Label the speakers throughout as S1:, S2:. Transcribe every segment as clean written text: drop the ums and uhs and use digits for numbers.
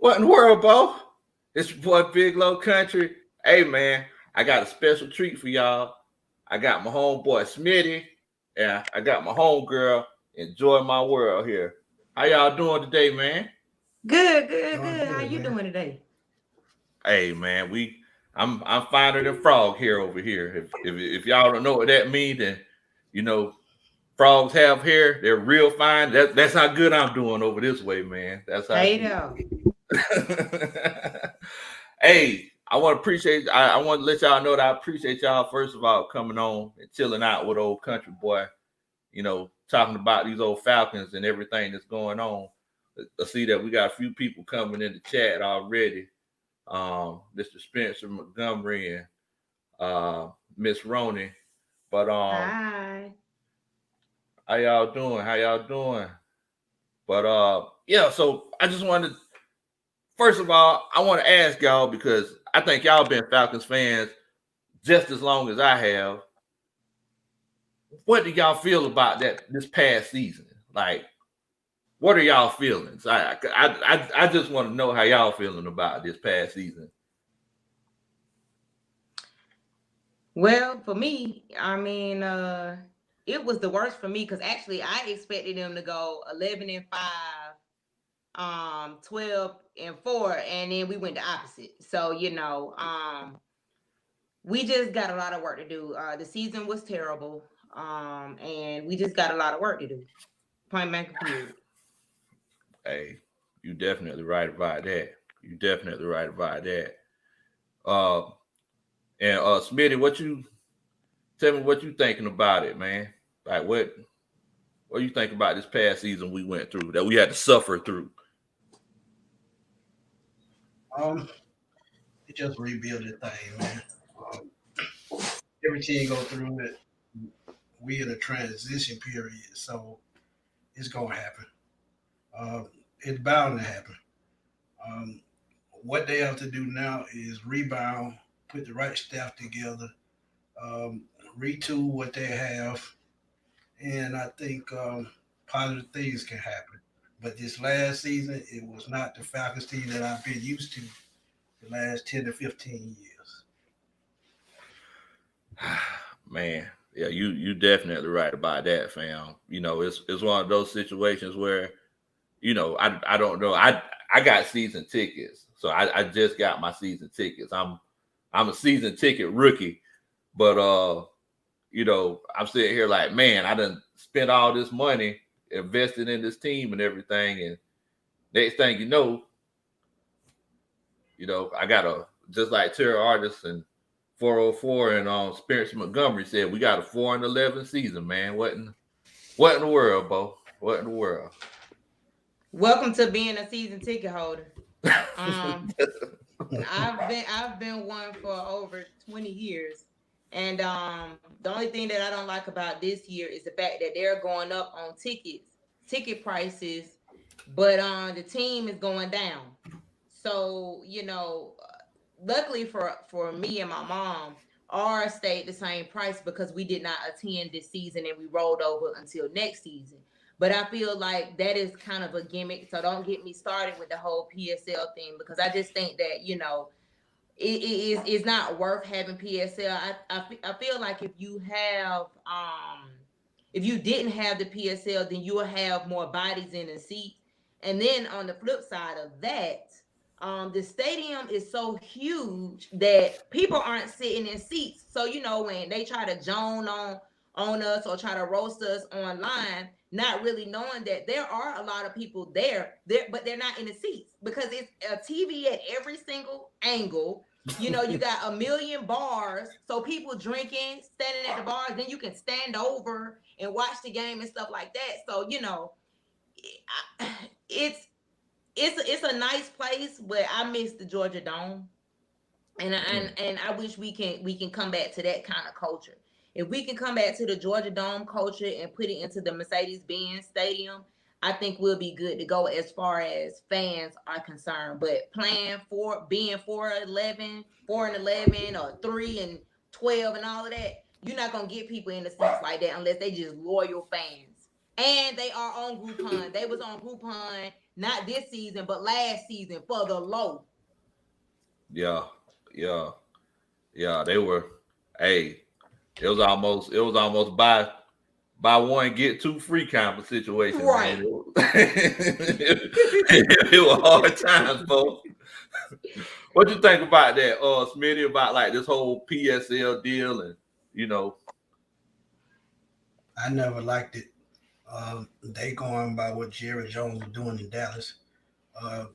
S1: What in the world, Bo? It's your boy Big Low Country. Hey man, I got a special treat for y'all. I got my homeboy Smitty. Yeah, I got my homegirl Enjoy My World here. How y'all doing today, man?
S2: Good, good,
S3: Doing
S2: good. How
S3: good,
S2: you
S3: man.
S2: doing today?
S1: Hey man, I'm finer than frog hair over here. If y'all don't know what that means, then you know frogs have hair. They're real fine. That's how good I'm doing over this way, man. That's how
S2: Hey
S1: good.
S2: there.
S1: Hey, I want to let y'all know that I appreciate y'all first of all coming on and chilling out with old country boy. Talking about these old Falcons and everything that's going on. I see that we got a few people coming in the chat already. Mr. Spencer Montgomery and Miss Roney. But
S2: Hi.
S1: how y'all doing? How y'all doing? But yeah, so I just wanted first of all, I want to ask y'all because I think y'all been Falcons fans just as long as I have. What do y'all feel about that this past season? Like, what are y'all feelings? I just want to know how y'all feeling about this past season.
S2: Well, for me, it was the worst for me because actually I expected them to go 11-5, 12-4, and then we went the opposite. So, we just got a lot of work to do. The season was terrible. And we just got a lot of work to do. Point blank period.
S1: Hey, you definitely right about that. You definitely right about that. Uh, and Smitty, what you tell me what you thinking about it, man? Like what you think about this past season we went through that we had to suffer through?
S3: Um, it just rebuild the thing, man. Um, every team go through it. We in a transition period, so it's gonna happen. Um, it's bound to happen. Um, what they have to do now is rebound, put the right staff together, um, retool what they have, and I think positive things can happen. But this last season, it was not the Falcons team that I've been used to the last 10 to 15 years.
S1: Man, yeah, you definitely right about that, fam. It's one of those situations where I don't know. I got season tickets, so I just got my season tickets. I'm a season ticket rookie, but I'm sitting here like, man, I done spent all this money invested in this team and everything, and next thing I got a just like Tyrell Artist and 404 and Spencer Montgomery said we got a 4-11 season, man. What in the world, Bo? What in the world?
S2: Welcome to being a season ticket holder. Um, I've been one for over 20 years. And the only thing that I don't like about this year is the fact that they're going up on ticket prices, but the team is going down. So, luckily for me and my mom, ours stayed the same price because we did not attend this season and we rolled over until next season. But I feel like that is kind of a gimmick. So don't get me started with the whole PSL thing because I just think that it is it's not worth having PSL. I feel like if you didn't have the PSL, then you will have more bodies in the seats. And then on the flip side of that, the stadium is so huge that people aren't sitting in seats. So when they try to joan on us or try to roast us online, not really knowing that there are a lot of people there, but they're not in the seats because it's a TV at every single angle. You got a million bars, so people drinking, standing at the bars, then you can stand over and watch the game and stuff like that. So it's it's a nice place, but I miss the Georgia Dome, and I wish we can come back to that kind of culture. If we can come back to the Georgia Dome culture and put it into the Mercedes-Benz Stadium, I think we'll be good to go as far as fans are concerned. But playing for being 4-11, or 3-12, and all of that, you're not gonna get people in the seats like that unless they just loyal fans. And they are on Groupon. They was on Groupon not this season, but last season for the low.
S1: Yeah, yeah, yeah. They were. Hey, it was almost buy one get two free kind of situation,
S2: Right.
S1: man. It was hard times, folks. What you think about that, Smitty? About like this whole PSL deal, and you know,
S3: I never liked it. They going by what Jerry Jones was doing in Dallas. Uh,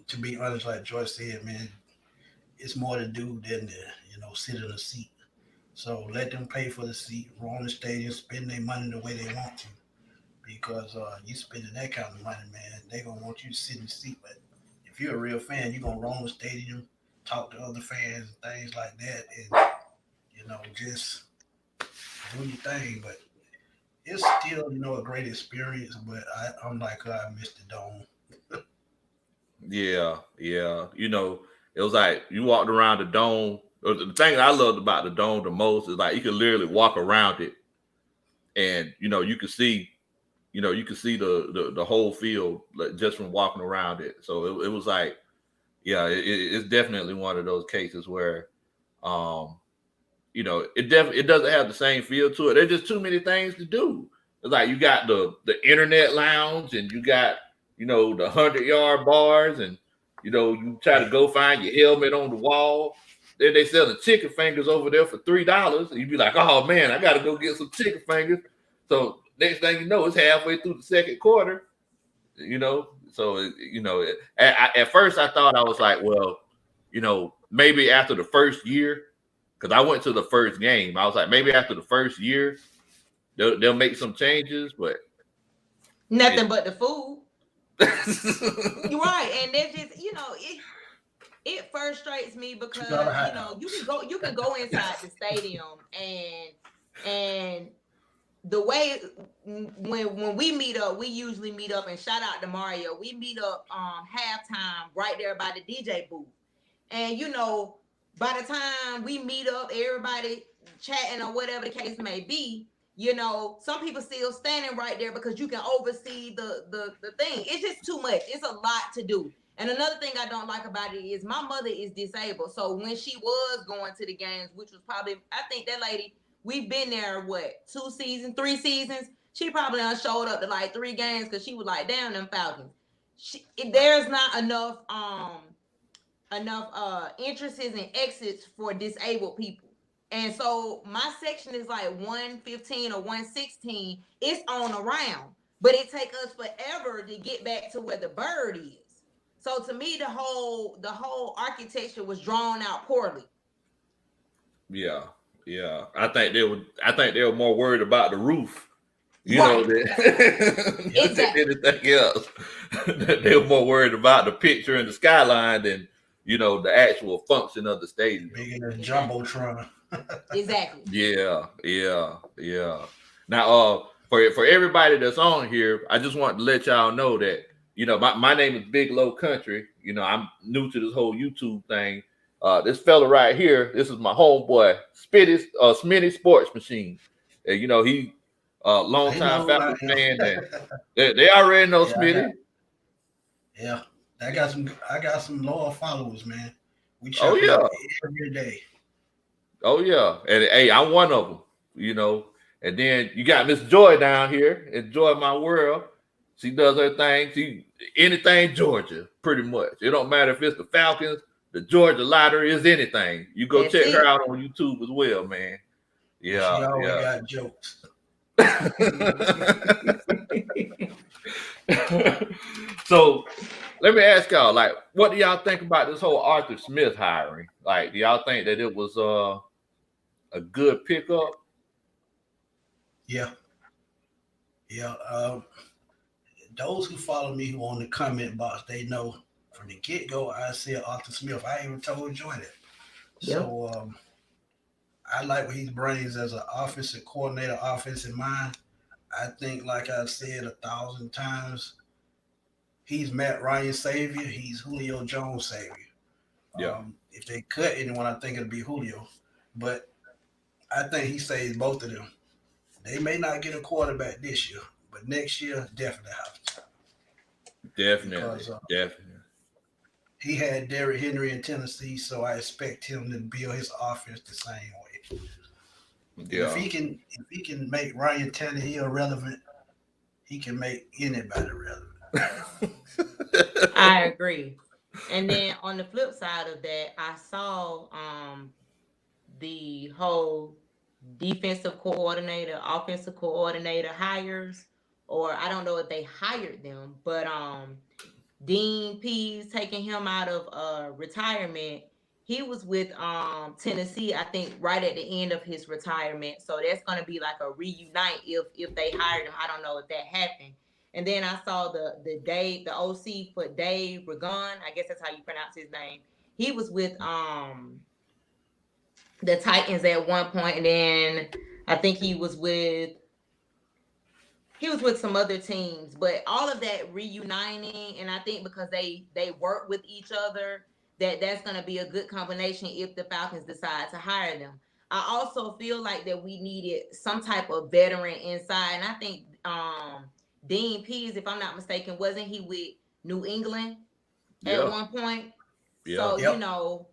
S3: to be honest, like Joyce said, man, it's more to do than to sit in a seat. So let them pay for the seat, roam the stadium, spend their money the way they want to. Because you spending that kind of money, man, they gonna want you to sit in the seat. But if you're a real fan, you're gonna roam the stadium, talk to other fans and things like that, and just do your thing. But it's still a great experience. But I'm like, I missed the dome.
S1: yeah, yeah. It was like you walked around the dome. The thing that I loved about the dome the most is like you could literally walk around it, and you could see the whole field like, just from walking around it. So it was like, yeah, it's definitely one of those cases where, um, it doesn't have the same feel to it. There's just too many things to do. It's like you got the internet lounge, and you got the 100-yard bars, and you try to go find your helmet on the wall. Then they selling chicken fingers over there for $3, and you'd be like, oh man, I got to go get some chicken fingers. So next thing you know, it's halfway through the second quarter. So at first I thought I was like, well, maybe after the first year, because I went to the first game, I was like, maybe after the first year, they'll make some changes, but
S2: nothing but the food. You're right, and they're just it frustrates me because you can go inside the stadium and the way when we meet up, we usually meet up, and shout out to Mario. We meet up halftime right there by the DJ booth, and by the time we meet up, everybody chatting or whatever the case may be. Some people still standing right there because you can oversee the thing. It's just too much. It's a lot to do. And another thing I don't like about it is my mother is disabled. So when she was going to the games, which was probably, I think that lady, we've been there, 2 seasons, 3 seasons? She probably done showed up to like 3 games because she was like, damn, them Falcons. There's not enough entrances and exits for disabled people. And so my section is like 115 or 116. It's on around, but it takes us forever to get back to where the bird is. So to me, the whole architecture was drawn out poorly.
S1: Yeah. I think they were more worried about the roof,
S2: Right.
S1: than
S2: Exactly.
S1: anything else. They were more worried about the picture and the skyline than the actual function of the stadium.
S3: Bigger than Jumbotron.
S2: Exactly.
S1: Yeah. Now, for everybody that's on here, I just want to let y'all know that my name is Big Low Kuntry. I'm new to this whole YouTube thing. This fella right here, this is my homeboy, Smitty Sports Machine. And he long time Falcons fan. They already know Smitty.
S3: I got some loyal followers, man. We
S1: Oh yeah,
S3: every day.
S1: Oh yeah, and hey, I'm one of them. And then you got Miss Joi down here, Enjoy My World. She does her thing. Anything Georgia, pretty much. It don't matter if it's the Falcons, the Georgia Lottery, is anything. You go check her out on YouTube as well, man. Yeah,
S3: she always got jokes.
S1: So let me ask y'all, like, what do y'all think about this whole Arthur Smith hiring? Like, do y'all think that it was a good pickup?
S3: Yeah. Those who follow me who on the comment box, they know from the get-go I said Arthur Smith. I even told Joy that. Yep. So I like what he brings as an offensive coordinator, offensive mind. I think, like I said 1,000 times, he's Matt Ryan's savior. He's Julio Jones' savior.
S1: Yeah.
S3: If they cut anyone, I think it'll be Julio. But I think he saves both of them. They may not get a quarterback this year, But next year, definitely halftime.
S1: Definitely.
S3: He had Derrick Henry in Tennessee, so I expect him to build his offense the same way.
S1: Yeah.
S3: If he can make Ryan Tannehill relevant, he can make anybody relevant.
S2: I agree. And then on the flip side of that, I saw the whole defensive coordinator, offensive coordinator hires, or I don't know if they hired them, but Dean Pease taking him out of retirement. He was with Tennessee, I think, right at the end of his retirement. So that's gonna be like a reunite if they hired him. I don't know if that happened. And then I saw the OC for Dave Ragon. I guess that's how you pronounce his name. He was with the Titans at one point, and then I think he was with some other teams, but all of that reuniting, and I think because they work with each other, that's going to be a good combination if the Falcons decide to hire them. I also feel like that we needed some type of veteran inside, and I think Dean Pease, if I'm not mistaken, wasn't he with New England at one point? So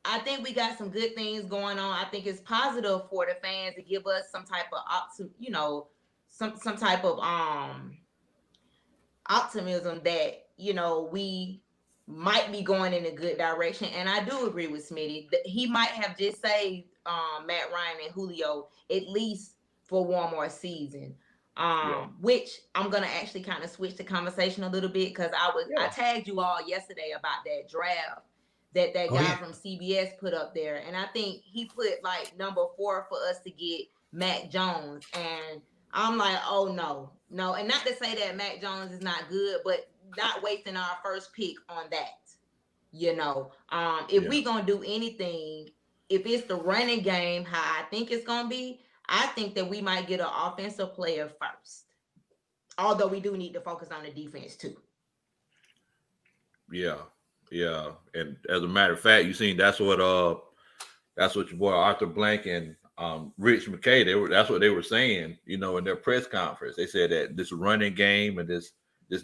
S2: I think we got some good things going on. I think it's positive for the fans to give us some type of some type of optimism that we might be going in a good direction. And I do agree with Smitty that he might have just saved Matt Ryan and Julio at least for one more season. Which I'm gonna actually kind of switch the conversation a little bit because I tagged you all yesterday about that draft that guy from CBS put up there, and I think he put like number 4 for us to get Mac Jones, and I'm like, oh no, and not to say that Mac Jones is not good, but not wasting our first pick on that. If we gonna do anything, if it's the running game, how I think it's gonna be, I think that we might get an offensive player first. Although we do need to focus on the defense too.
S1: Yeah, and as a matter of fact, you seen that's what your boy Arthur Blank and Rich McKay, that's what they were saying, in their press conference. They said that this running game and this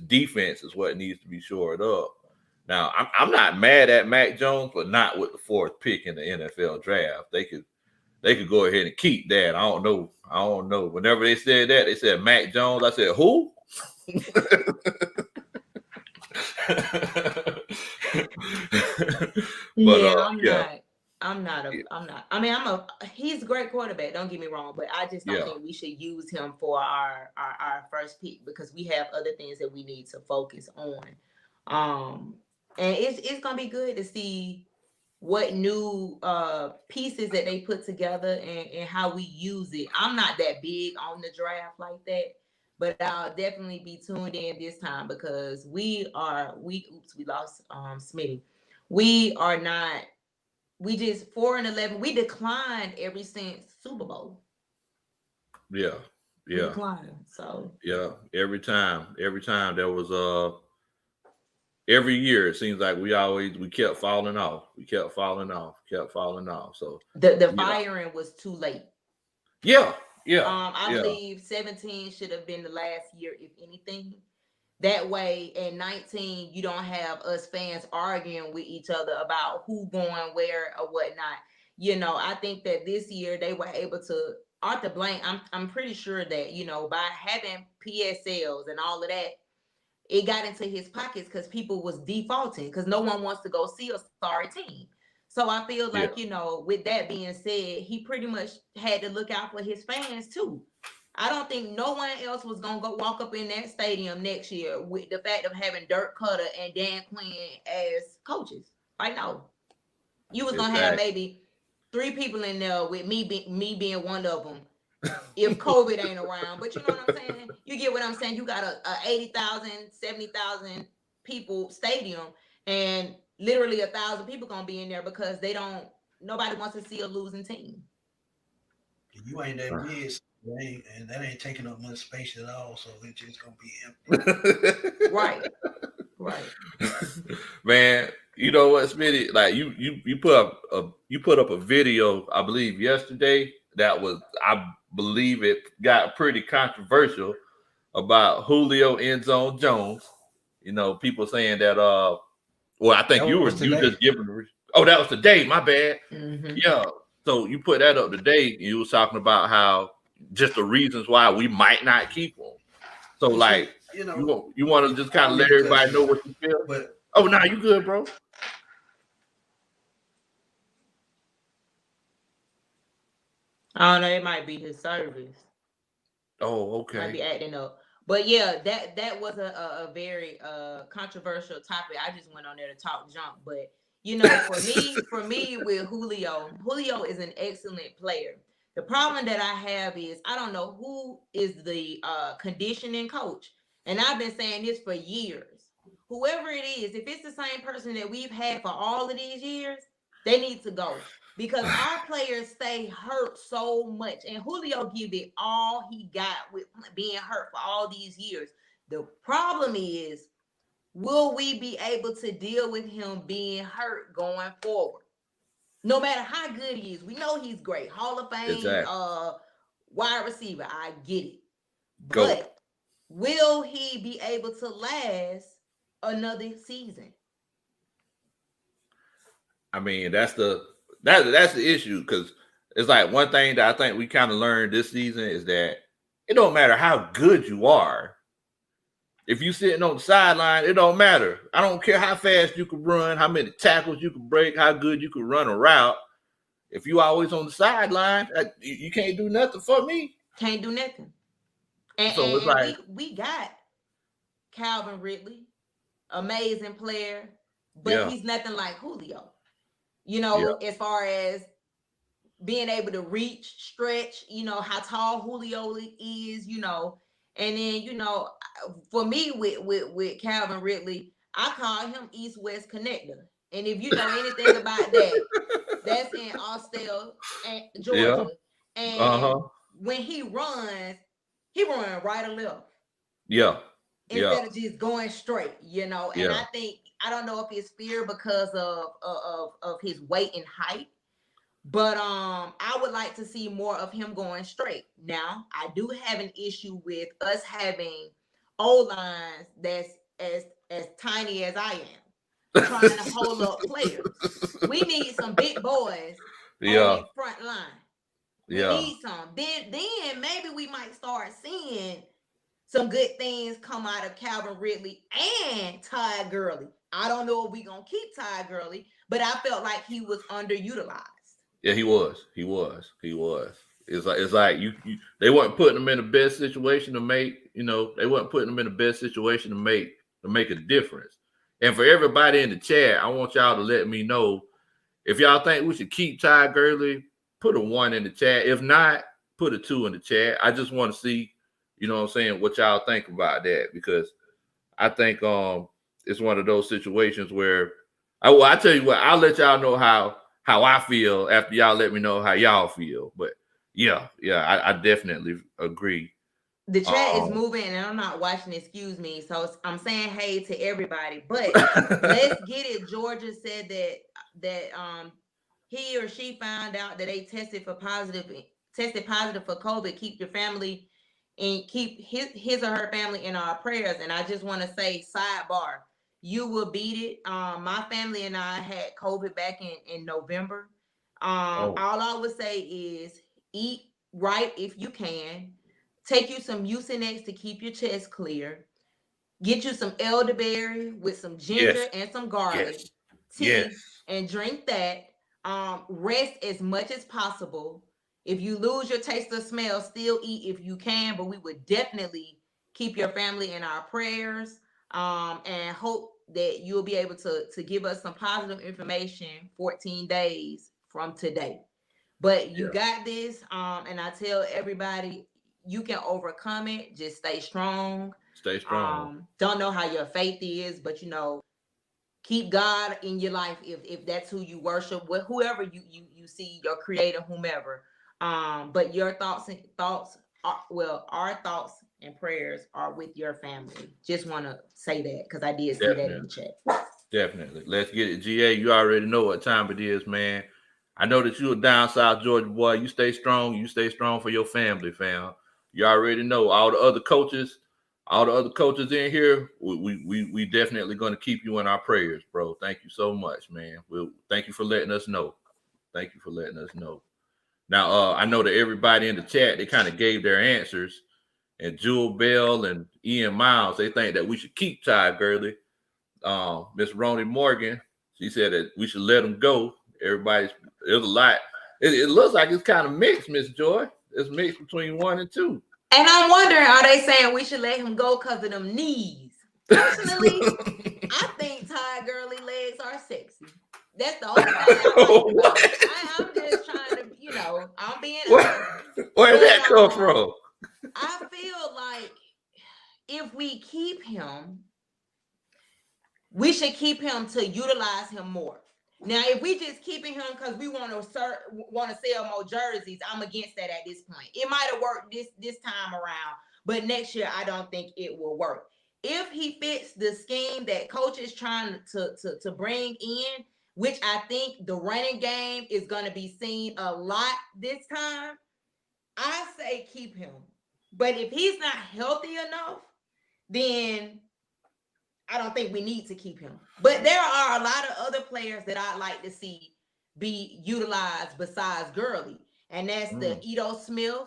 S1: defense is what needs to be shored up. Now, I'm not mad at Mac Jones, but not with the 4th pick in the NFL draft. They could go ahead and keep that. I don't know. Whenever they said that, they said Mac Jones. I said, who?
S2: I'm not. I mean, he's a great quarterback. Don't get me wrong, but I just don't think we should use him for our first pick because we have other things that we need to focus on. And it's gonna be good to see what new pieces that they put together and how we use it. I'm not that big on the draft like that, but I'll definitely be tuned in this time because we lost Smitty. We just 4-11. We declined ever since Super Bowl.
S1: Yeah.
S2: We declined. So
S1: every time there was every year it seems like we kept falling off. So
S2: the firing was too late. I believe 17 should have been the last year, if anything. That way, in 19, you don't have us fans arguing with each other about who going where or whatnot. I think that this year they were able to Arthur Blank. I'm pretty sure that by having PSLs and all of that, it got into his pockets because people was defaulting because no one wants to go see a sorry team. So I feel like, with that being said, he pretty much had to look out for his fans too. I don't think no one else was going to go walk up in that stadium next year with the fact of having Dirk Cutter and Dan Quinn as coaches. I know. You was going to have maybe 3 people in there with me being one of them if COVID ain't around. But you know what I'm saying? You get what I'm saying? You got a 80,000, 70,000 people stadium and literally 1,000 people going to be in there because nobody wants to see a losing team.
S3: You ain't that big. And that ain't taking up much space at all, so it's just gonna be
S2: empty. Right.
S1: Man, you know what, Smitty? Like you put up a video, I believe yesterday, that was, I believe it got pretty controversial. about Julio End Zone Jones. You know, people saying that well, I think you just giving that was today, my bad.
S2: Mm-hmm.
S1: Yeah. So you put that up today, and you was talking about how just the reasons why we might not keep them. So like you want to just kind of let everybody know what you feel.
S3: But
S1: nah, you good, bro.
S2: I don't know. It might be his service.
S1: Oh, okay.
S2: Might be acting up. But yeah, that was a very controversial topic. I just went on there to talk junk. But you know, for me with Julio is an excellent player. The problem that I have is I don't know who is the conditioning coach. And I've been saying this for years. Whoever it is, if it's the same person that we've had for all of these years, they need to go. Because our players stay hurt so much, and Julio give it all he got with being hurt for all these years. The problem is, will we be able to deal with him being hurt going forward? No matter how good he is, we know he's great, Hall of Fame,
S1: exactly.
S2: Wide receiver. I get it, but will he be able to last another season?
S1: I mean, that's the issue, because it's like one thing that I think we kind of learned this season is that it don't matter how good you are. If you sitting on the sideline, it don't matter. I don't care how fast you can run, how many tackles you can break, how good you can run a route. If you always on the sideline, you can't do nothing for me.
S2: Can't do nothing. And,
S1: so it's like
S2: we got Calvin Ridley, amazing player, but he's nothing like Julio. You know, as far as being able to reach, stretch, you know, how tall Julio is, you know. And then, you know, for me with Calvin Ridley, I call him East-West Connector. And if you know anything about that, that's in Austell, Georgia. And when he runs right or left.
S1: Yeah.
S2: Instead of just going straight, you know. And I don't know if it's fear because of his weight and height, but I would like to see more of him going straight. Now, I do have an issue with us having O-lines that's as tiny as I am, trying to hold up players. We need some big boys on that front line. We need some. Then maybe we might start seeing some good things come out of Calvin Ridley and Ty Gurley. I don't know if we're going to keep Ty Gurley, but I felt like he was underutilized.
S1: Yeah, he was. It's like you they weren't putting him in the best situation to make, you know, they weren't putting him in the best situation to make a difference. And for everybody in the chat, I want y'all to let me know if y'all think we should keep Ty Gurley, put a 1 in the chat. If not, put a 2 in the chat. I just want to see, you know what I'm saying, what y'all think about that, because I think it's one of those situations where I tell you what, I'll let y'all know how I feel after y'all let me know how y'all feel. But I definitely agree.
S2: The chat is moving and I'm not watching, excuse me. So I'm saying hey to everybody. But let's get it. Georgia said that he or she found out that they tested positive for COVID. Keep your family and keep his or her family in our prayers. And I just want to say, sidebar, you will beat it. My family and I had COVID back in November. All I would say is eat right if you can. Take you some Mucinex to keep your chest clear. Get you some elderberry with some ginger and some garlic tea and drink that. Rest as much as possible. If you lose your taste or smell, still eat if you can, but we would definitely keep your family in our prayers, and hope that you'll be able to give us some positive information 14 days from today. But you got this, and I tell everybody, you can overcome it. Just stay strong.
S1: Stay strong.
S2: Don't know how your faith is, but you know, keep God in your life if that's who you worship, whoever you see, your creator, whomever. But your thoughts are, our thoughts and prayers are with your family. Just want to say that because I did see that in the chat.
S1: Definitely. Let's get it. GA, you already know what time it is, man. I know that you're a down South Georgia boy. You stay strong. You stay strong for your family, fam. You already know all the other coaches. all the other coaches in here, we definitely going to keep you in our prayers, bro. Thank you so much, man. Thank you for letting us know. Thank you for letting us know. Now, I know that everybody in the chat, they kind of gave their answers, and Jewel Bell and Ian Miles, they think that we should keep Ty Gurley. Miss Ronnie Morgan, she said that we should let him go. There's a lot. It looks like it's kind of mixed, Miss Joy. It's mixed between 1 and 2.
S2: And I'm wondering, are they saying we should let him go because of them knees? Personally, I think Ty Gurley legs are sexy. That's the only thing I like about it. I'm just trying to, I'm being honest.
S1: Where did that come from?
S2: I feel like if we keep him, we should keep him to utilize him more. Now, if we just keeping him because we want to sell more jerseys, I'm against that at this point. It might have worked this time around, but next year I don't think it will work. If he fits the scheme that coach is trying to bring in, which I think the running game is going to be seen a lot this time, I say keep him. But if he's not healthy enough, then I don't think we need to keep him. But there are a lot of other players that I'd like to see be utilized besides Gurley. And that's the Edo Smith.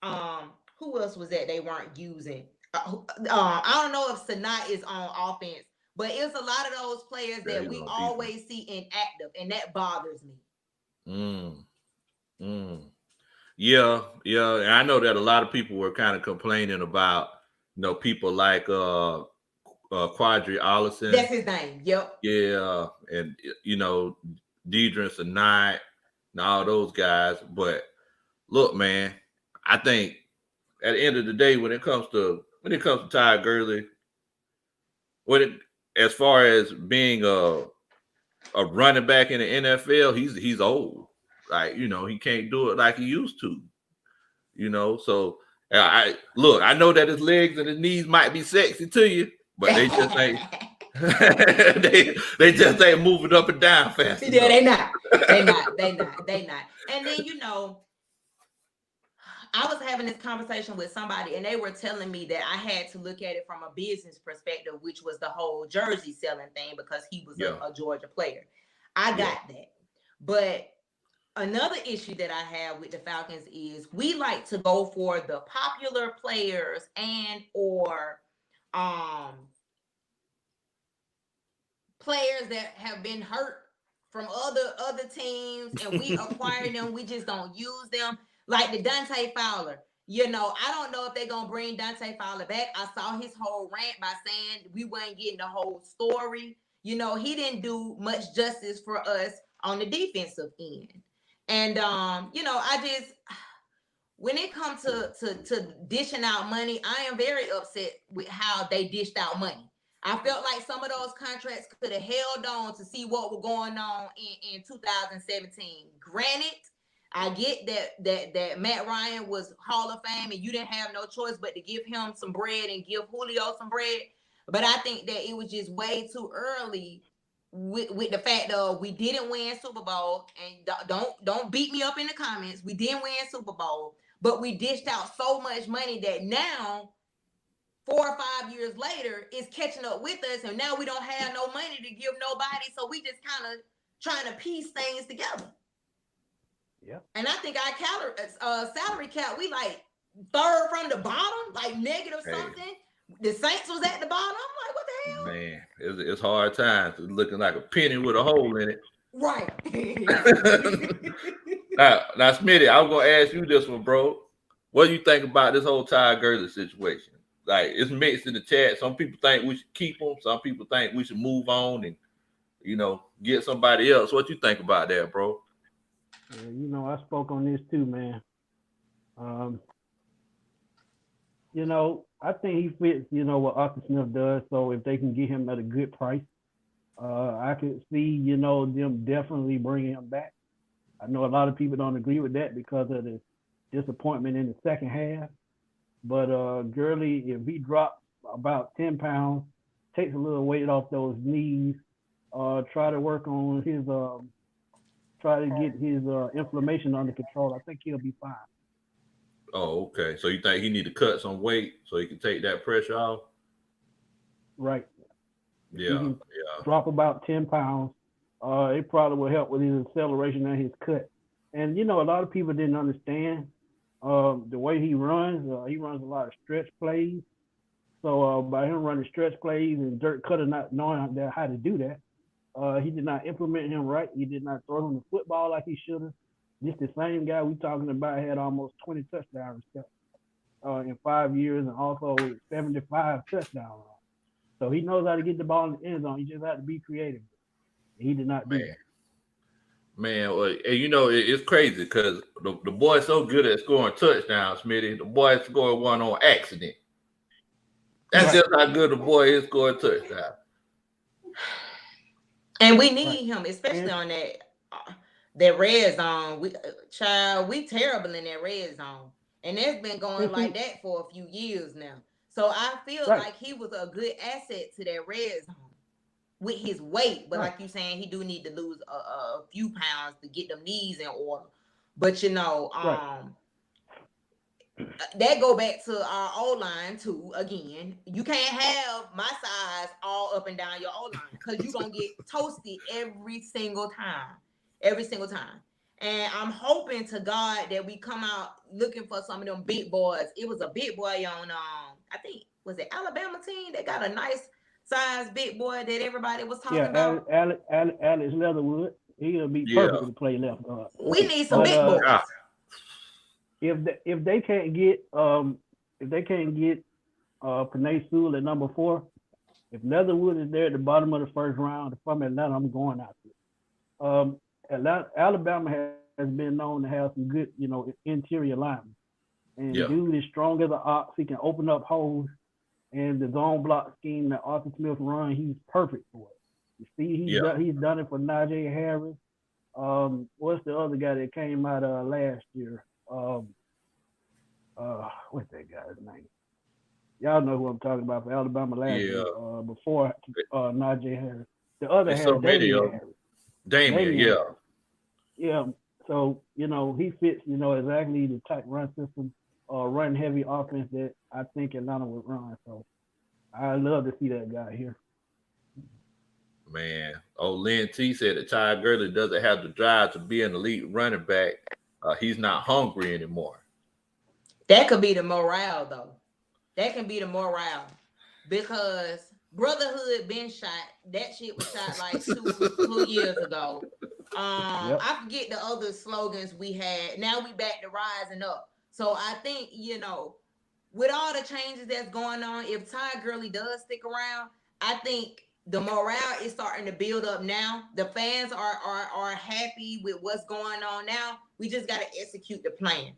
S2: Who else was that they weren't using? I don't know if Sanat is on offense, but it's a lot of those players that we always see inactive, and that bothers me.
S1: Yeah. And I know that a lot of people were kind of complaining about, people like Quadri Allison.
S2: That's his name. Yep.
S1: Yeah, and Deidre Sanat and all those guys. But look, man, I think at the end of the day, when it comes to Ty Gurley, as far as being a running back in the NFL, he's old. Like, he can't do it like he used to. So I know that his legs and his knees might be sexy to you, but they just ain't they just ain't moving up and down fast.
S2: Yeah, they not. And then I was having this conversation with somebody, and they were telling me that I had to look at it from a business perspective, which was the whole jersey selling thing, because he was a Georgia player. I got that. But another issue that I have with the Falcons is we like to go for the popular players and or players that have been hurt from other teams, and we acquire them. We just don't use them. Like the Dante Fowler. I don't know if they're going to bring Dante Fowler back. I saw his whole rant by saying we weren't getting the whole story. He didn't do much justice for us on the defensive end. And, when it comes to dishing out money, I am very upset with how they dished out money. I felt like some of those contracts could have held on to see what was going on in 2017. Granted, I get that Matt Ryan was Hall of Fame and you didn't have no choice but to give him some bread and give Julio some bread. But I think that it was just way too early with the fact of we didn't win Super Bowl. And don't beat me up in the comments. We didn't win Super Bowl, but we dished out so much money that now 4 or 5 years later it's catching up with us, and now we don't have no money to give nobody. So we just kind of trying to piece things together.
S4: Yeah.
S2: And I think our salary cap, we like third from the bottom, like negative something. The Saints was at the bottom. I'm like, what the hell?
S1: Man, it's hard times. It's looking like a penny with a hole in it.
S2: Right.
S1: Now, Smitty, I was gonna ask you this one, bro. What do you think about this whole Ty Gurley situation? Like, it's mixed in the chat. Some people think we should keep him. Some people think we should move on and get somebody else. What you think about that, bro?
S4: I spoke on this too, man. I think he fits, what Arthur Smith does. So if they can get him at a good price, I could see, them definitely bringing him back. I know a lot of people don't agree with that because of the disappointment in the second half. But Gurley, if he drops about 10 pounds, takes a little weight off those knees, try to work on his try to get his inflammation under control, I think he'll be fine.
S1: Oh, okay. So you think he need to cut some weight so he can take that pressure off?
S4: Right.
S1: Yeah,
S4: He can drop about 10 pounds. It probably will help with his acceleration and his cut. And a lot of people didn't understand the way he runs. He runs a lot of stretch plays. So by him running stretch plays and Dirk Cutter not knowing how to do that, he did not implement him right. He did not throw him the football like he should have. Just the same guy we talking about had almost 20 touchdown receptions in 5 years and also 75 touchdowns. So he knows how to get the ball in the end zone. He just had to be creative. He did not do that.
S1: Man, well, and it's crazy because the boy's so good at scoring touchdowns, Smitty. The boy scored one on accident. That's just how good the boy is scoring touchdowns.
S2: And we need him, especially on that red zone. We terrible in that red zone. And that's been going like that for a few years now. So I feel like he was a good asset to that red zone with his weight. But like you saying, he do need to lose a few pounds to get them knees in order. But that go back to our O-line too. Again, you can't have my size all up and down your O-line because you're gonna get toasted every single time. And I'm hoping to God that we come out looking for some of them big boys. It was a big boy on I think was it Alabama team that got a nice size big boy that everybody was talking about.
S4: Alex Leatherwood. He'll be perfect to play left guard.
S2: We need some big boys.
S4: If they can't get Panay Sewell at number 4, if Leatherwood is there at the bottom of the first round, if I'm Atlanta, I'm going out there. Alabama has been known to have some good, interior linemen. And dude is strong as an ox. He can open up holes. And the zone block scheme that Arthur Smith run, he's perfect for it. You see, he's done it for Najee Harris. What's the other guy that came out last year? What's that guy's name? Y'all know who I'm talking about for Alabama last year. Before Najee Harris, the other half, Damian Harris.
S1: Damian.
S4: Yeah. So he fits exactly the type run system, run heavy offense that I think Atlanta would run. So I love to see that guy here.
S1: Man, Lynn T said that Ty Gurley doesn't have the drive to be an elite running back. He's not hungry anymore.
S2: That could be the morale, though. That can be the morale because Brotherhood been shot. That shit was shot like two years ago. I forget the other slogans we had. Now we back to rising up. So I think, with all the changes that's going on, if Ty Gurley does stick around, I think the morale is starting to build up now. The fans are happy with what's going on now. We just got to execute the plan.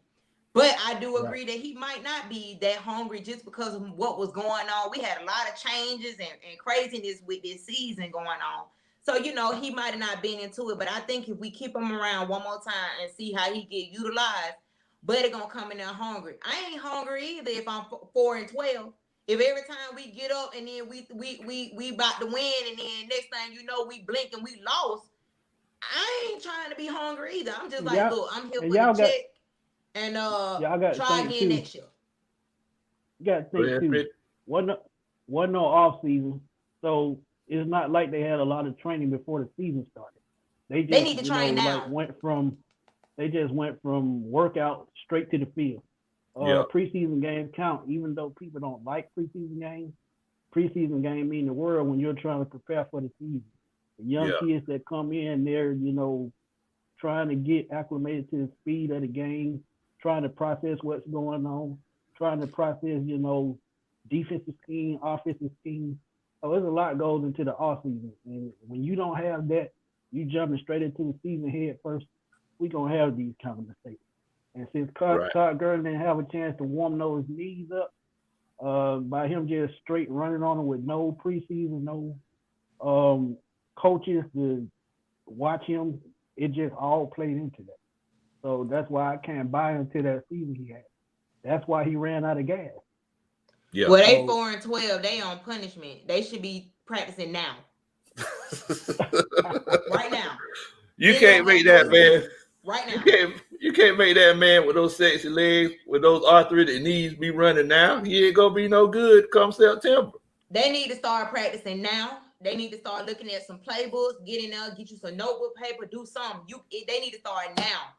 S2: But I do agree that he might not be that hungry just because of what was going on. We had a lot of changes and craziness with this season going on. So, he might have not been into it. But I think if we keep him around one more time and see how he get utilized, Buddy gonna come in there hungry. I ain't hungry either if I'm 4-12. If every time we get up and then we about to win and then next thing you know we blink and we lost, I ain't trying to be hungry either. I'm just like, look, I'm here for the check and try again next year.
S4: You got to think too. Wasn't no off season, so it's not like they had a lot of training before the season started. They
S2: need to train now.
S4: They just went from workout straight to the field. Preseason games count, even though people don't like preseason games. Preseason game mean the world when you're trying to prepare for the season. The young kids that come in, they're trying to get acclimated to the speed of the game, trying to process what's going on, trying to process defensive scheme, offensive scheme. So there's a lot goes into the off season, and when you don't have that, you jumping straight into the season head first. We're going to have these kind of mistakes. And since Todd Gurley didn't have a chance to warm those knees up, by him just straight running on them with no preseason, no coaches to watch him, it just all played into that. So that's why I can't buy into that season he had. That's why he ran out of gas.
S2: Yeah. Well, they 4-12. They on punishment. They should be practicing now. Right now.
S1: You can't make that, man.
S2: Right now.
S1: You can't make that man with those sexy legs, with those arthritic knees be running now. He ain't gonna be no good come September.
S2: They need to start practicing now. They need to start looking at some playbooks, get in there, get you some notebook paper, do something. They need to start now.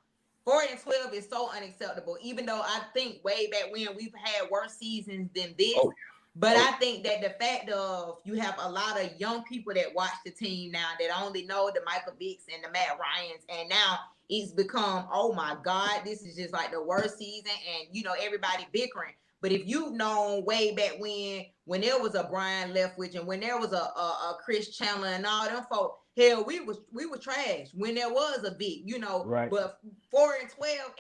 S2: 4-12 is so unacceptable, even though I think way back when we've had worse seasons than this.
S1: Oh,
S2: but I think that the fact of you have a lot of young people that watch the team now that only know the Michael Vicks and the Matt Ryans, and now it's become, oh my God, this is just like the worst season, and everybody bickering. But if you've known way back when there was a Brian Leftwich and when there was a Chris Chandler and all them folk, hell, we were trash when there was a Vic,
S4: Right. But
S2: 4-12,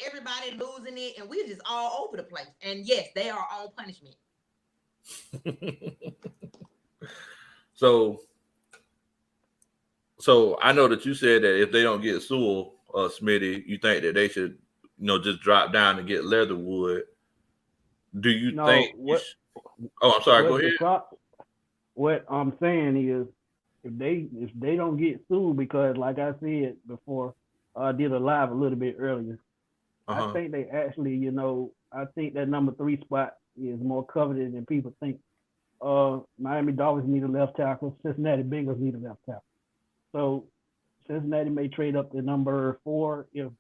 S2: everybody losing it, and we're just all over the place. And yes, they are on punishment.
S1: So I know that you said that if they don't get Sewell, Smitty, you think that they should, just drop down and get Leatherwood. Do you think? I'm sorry. Go ahead.
S4: What I'm saying is, if they don't get sued, because like I said before, I did a live a little bit earlier. I think they actually, I think that number 3 spot is more coveted than people think. Miami Dolphins need a left tackle. Cincinnati Bengals need a left tackle. So Cincinnati may trade up to number 4 if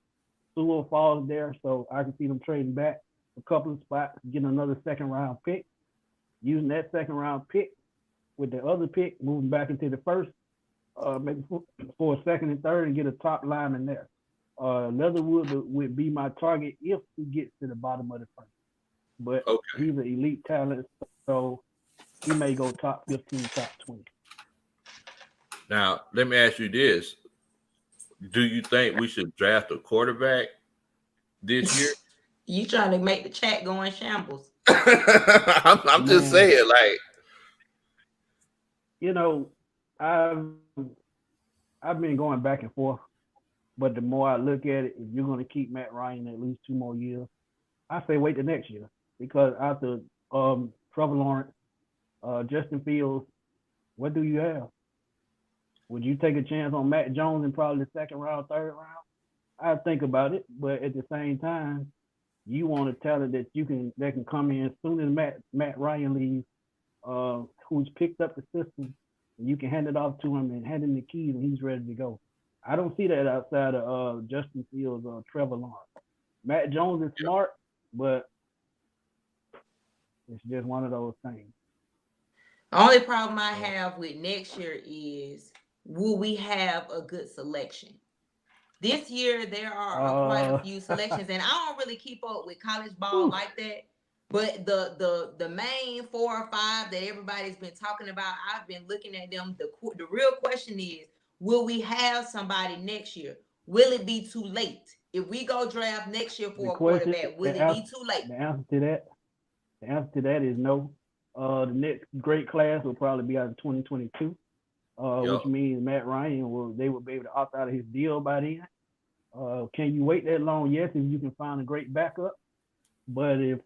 S4: Sewell falls there. So I can see them trading back a couple of spots, getting another second-round pick, using that second-round pick with the other pick, moving back into the first, maybe for a second and third, and get a top lineman there. Leatherwood would be my target if he gets to the bottom of the first. But he's an elite talent, so he may go top 15, top 20.
S1: Now, let me ask you this. Do you think we should draft a quarterback this year?
S2: You trying to make the chat go in shambles.
S1: I'm just saying, like,
S4: I've been going back and forth, but the more I look at it, if you're going to keep Matt Ryan at least 2 more years, I say wait the next year, because after Trevor Lawrence, Justin Fields, what do you have? Would you take a chance on Matt Jones in probably the 2nd round, 3rd round? I'd think about it, but at the same time, you want a talent that can come in as soon as Matt Ryan leaves, who's picked up the system, and you can hand it off to him and hand him the keys, and he's ready to go. I don't see that outside of Justin Fields or Trevor Lawrence. Matt Jones is smart, but it's just one of those things.
S2: The only problem I have with next year is, will we have a good selection? This year, there are quite a few selections, and I don't really keep up with college ball like that. But the main 4 or 5 that everybody's been talking about, I've been looking at them. The real question is, will we have somebody next year? Will it be too late? If we go draft next year for a quarterback, will it be too late?
S4: The answer to that is no. The next great class will probably be out of 2022. Which means Matt Ryan they will be able to opt out of his deal by then. Can you wait that long? Yes, if you can find a great backup. But if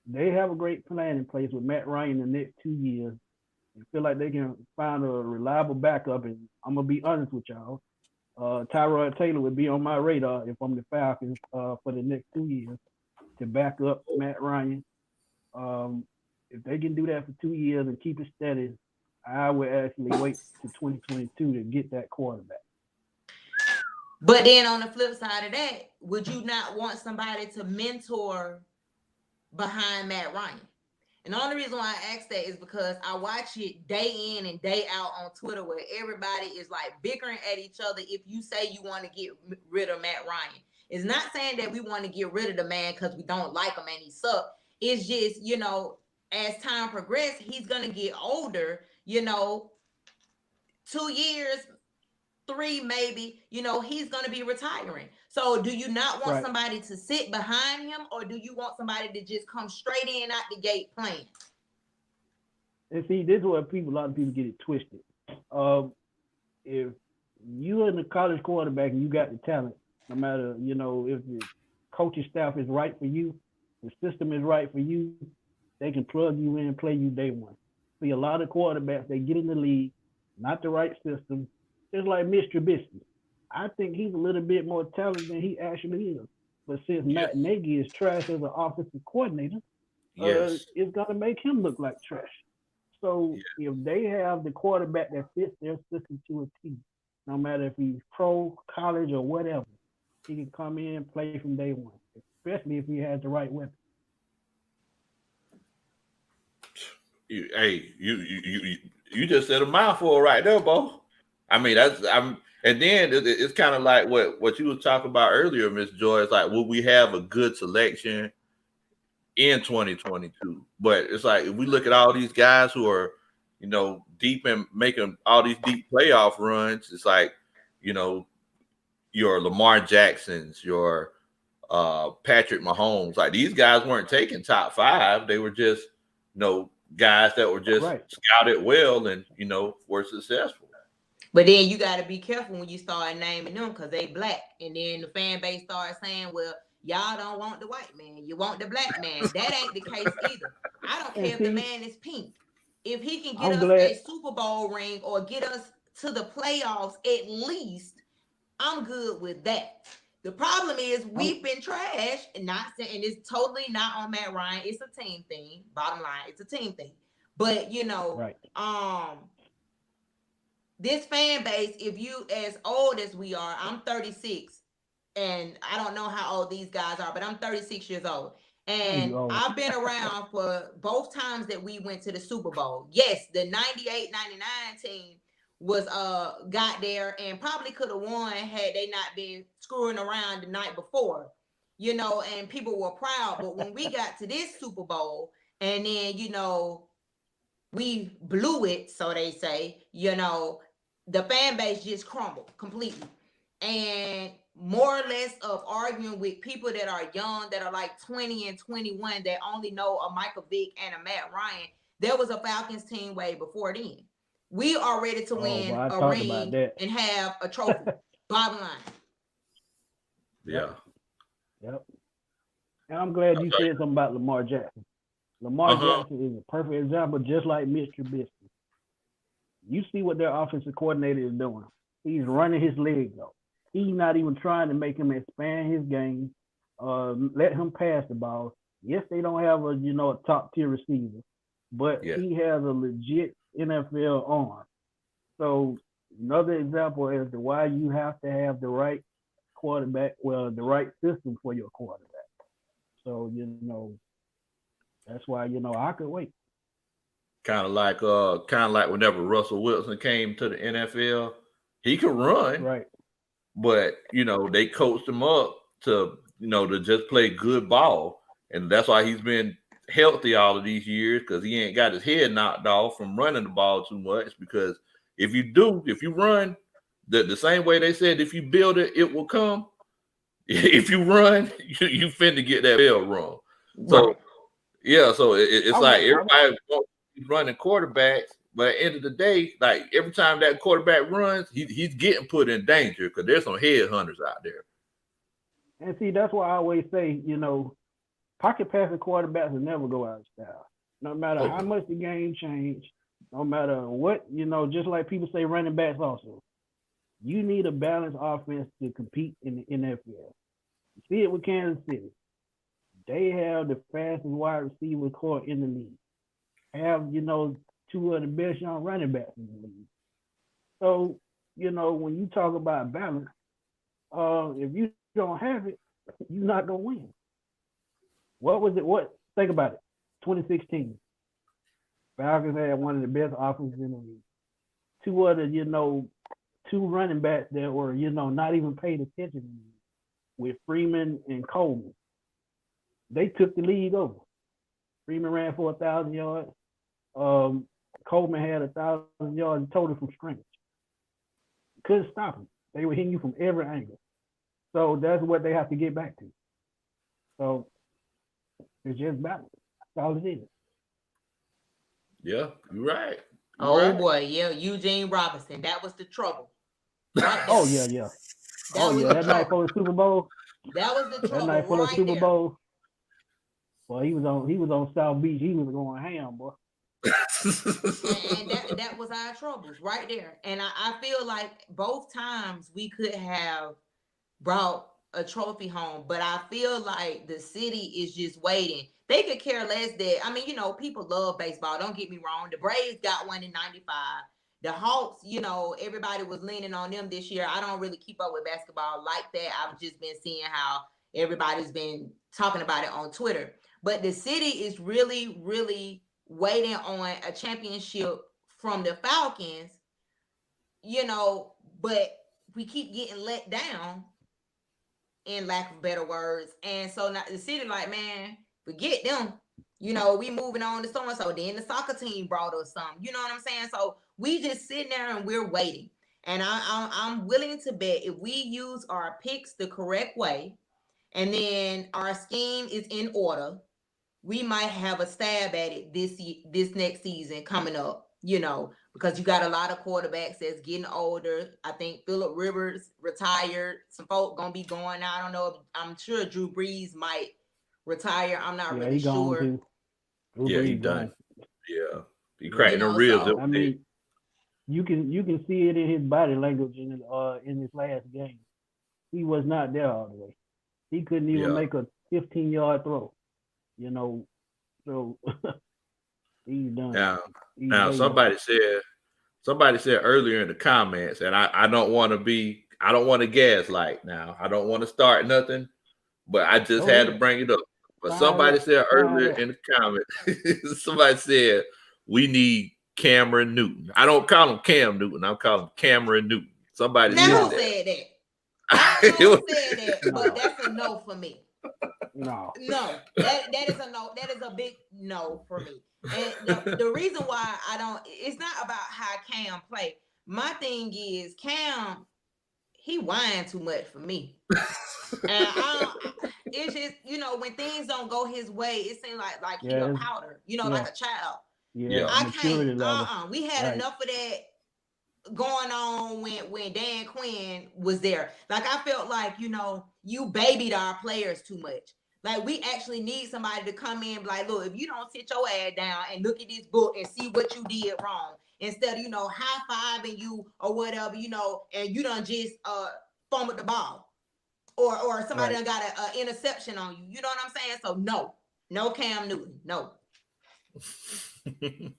S4: they have a great plan in place with Matt Ryan in the next 2 years, and feel like they can find a reliable backup, and I'm gonna be honest with y'all, Tyrell Taylor would be on my radar if I'm the Falcons for the next 2 years to back up Matt Ryan. If they can do that for 2 years and keep it steady, I would actually wait to 2022 to get that quarterback.
S2: But then on the flip side of that, would you not want somebody to mentor behind Matt Ryan? And the only reason why I ask that is because I watch it day in and day out on Twitter, where everybody is like bickering at each other if you say you want to get rid of Matt Ryan. It's not saying that we want to get rid of the man because we don't like him and he sucked. It's just, as time progresses, he's going to get older, 2 years, 3 maybe, he's going to be retiring. So do you not want somebody to sit behind him, or do you want somebody to just come straight in out the gate playing?
S4: And see, this is where a lot of people get it twisted. If you're in the college quarterback and you got the talent, no matter, if the coaching staff is right for you, the system is right for you, they can plug you in and play you day one. See, a lot of quarterbacks, they get in the league, not the right system, just like Mr. Trubisky. I think he's a little bit more talented than he actually is. But since
S1: Yes.
S4: Matt Nagy is trash as an offensive coordinator,
S1: Yes.
S4: it's gonna make him look like trash. So if they have the quarterback that fits their system to a T, no matter if he's pro, college, or whatever, he can come in and play from day one, especially if he has the right weapon.
S1: You just said a mouthful right there, Bo. I mean, and then it's kind of like what you was talking about earlier, Miss Joy. It's like, will we have a good selection in 2022? But it's like, if we look at all these guys who are, deep and making all these deep playoff runs, it's like, your Lamar Jacksons, your Patrick Mahomes, like these guys weren't taking top 5. They were just, guys that were just scouted well and, were successful.
S2: But then you got to be careful when you start naming them because they black. And then the fan base starts saying, well, y'all don't want the white man. You want the black man. That ain't the case either. I don't care if the man is pink. If he can get us a Super Bowl ring or get us to the playoffs at least, I'm good with that. The problem is we've been trash and it's totally not on Matt Ryan. It's a team thing. Bottom line, it's a team thing. But this fan base, if you as old as we are, I'm 36, and I don't know how old these guys are, but I'm 36 years old. And I've been around for both times that we went to the Super Bowl. Yes, the 98-99 team was got there and probably could have won had they not been screwing around the night before, and people were proud. But when we got to this Super Bowl and then, we blew it, so they say, the fan base just crumbled completely. And more or less of arguing with people that are young, that are like 20 and 21, that only know a Michael Vick and a Matt Ryan. There was a Falcons team way before then. We are ready to win a ring and have a trophy. Bottom line.
S1: Yeah.
S4: Yep. And I'm glad you said something about Lamar Jackson. Lamar Jackson is a perfect example, just like Mitch Trubisky. You see what their offensive coordinator is doing. He's running his legs off. He's not even trying to make him expand his game, let him pass the ball. Yes, they don't have a top tier receiver, but he has a legit NFL arm. So another example as to why you have to have the right quarterback, the right system for your quarterback. So that's why I could wait.
S1: Kind of like whenever Russell Wilson came to the NFL, he could run,
S4: right?
S1: But they coached him up to to just play good ball, and that's why he's been healthy all of these years, because he ain't got his head knocked off from running the ball too much. Because if you run the same way they said, if you build it, it will come. If you run, you finna get that bell rung. So so it's like everybody running quarterbacks, but at the end of the day, like every time that quarterback runs, he's getting put in danger because there's some headhunters out there.
S4: And see, that's why I always say, pocket passing quarterbacks will never go out of style. No matter how much the game change, no matter what, just like people say running backs also. You need a balanced offense to compete in the NFL. You see it with Kansas City. They have the fastest wide receiver core in the league. Have, two of the best young running backs in the league. So, when you talk about balance, if you don't have it, you're not going to win. What was it? Think about it. 2016. Falcons had one of the best offenses in the league. Two other, two running backs that were, not even paid attention with Freeman and Coleman. They took the league over. Freeman ran for 1,000 yards. Coleman had 1,000 yards total from scrimmage. Couldn't stop them. They were hitting you from every angle. So that's what they have to get back to. So it's just balance. That's all it is.
S1: Yeah, you're right.
S2: Boy, yeah, Eugene Robinson. That was the trouble.
S4: Oh yeah. That night for the Super Bowl.
S2: That was the trouble.
S4: That night for the Super Bowl. Well, he was on South Beach. He was going ham, boy.
S2: and that was our troubles right there. And I feel like both times we could have brought a trophy home, but I feel like the city is just waiting. They could care less that, I mean, people love baseball. Don't get me wrong. The Braves got one in 95. The Hawks, everybody was leaning on them this year. I don't really keep up with basketball like that. I've just been seeing how everybody's been talking about it on Twitter. But the city is really, really waiting on a championship from the Falcons, but we keep getting let down, in lack of better words. And so now the city like, man, forget them. We moving on to so-and-so. Then the soccer team brought us some. You know what I'm saying? So we just sitting there and we're waiting. And I'm willing to bet if we use our picks the correct way, and then our scheme is in order, we might have a stab at it this next season coming up, because you got a lot of quarterbacks that's getting older. I think Phillip Rivers retired. Some folk gonna be going. I don't know. I'm sure Drew Brees might retire. I'm not really sure.
S4: Drew
S1: Brees he done. Yeah, he cracking the ribs.
S2: So,
S4: I mean, you can see it in his body language in his last game. He was not there all the way. He couldn't even make a 15-yard throw. So he's done.
S1: Now somebody said earlier in the comments, and I don't want to gaslight now. I don't want to start nothing, but I just had to bring it up. But somebody said earlier in the comment, somebody said we need Cameron Newton. I don't call him Cam Newton. I call him Cameron Newton. Somebody said that.
S2: I don't said that, but that's a no for me.
S4: No,
S2: that is a no. That is a big no for me. And the reason why it's not about how Cam play. My thing is Cam, he whine too much for me. And it's just, when things don't go his way, it seems like he a powder, like a child.
S4: Yeah,
S2: I can't. We had enough of that going on when Dan Quinn was there. Like, I felt like, you babied our players too much. Like, we actually need somebody to come in and be like, look, if you don't sit your ass down and look at this book and see what you did wrong, instead of, high-fiving you or whatever, and you done just fumbled the ball. Or somebody done got an interception on you. You know what I'm saying? So, no Cam Newton, no.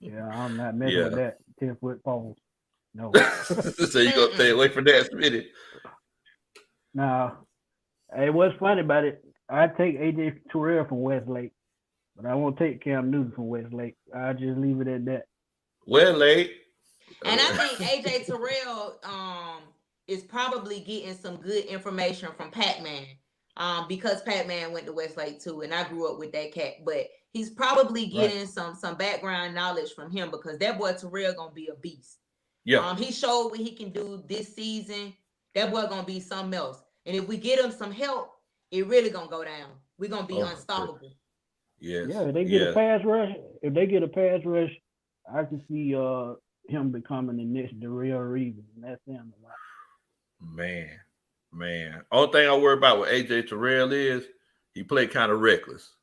S4: Yeah, I'm not messing with that 10-foot pole. No.
S1: So you gonna stay away from that, Smitty?
S4: Now, hey, what's funny about it? I take AJ Tyrell from Westlake, but I won't take Cam Newton from Westlake. I just leave it at that.
S1: Westlake.
S2: And I think AJ Tyrell is probably getting some good information from Pac-Man, because Pac-Man went to Westlake too, and I grew up with that cat. But he's probably getting some background knowledge from him, because that boy Tyrell gonna be a beast. Yeah. He showed what he can do this season. That boy gonna be something else. And if we get him some help, it really gonna go down. We're gonna be unstoppable.
S1: Yes.
S4: Yeah, if they get a pass rush, I can see him becoming the next Darrell Reeves, and that's him a lot.
S1: Man. Only thing I worry about with AJ Tyrell is he play kind of reckless.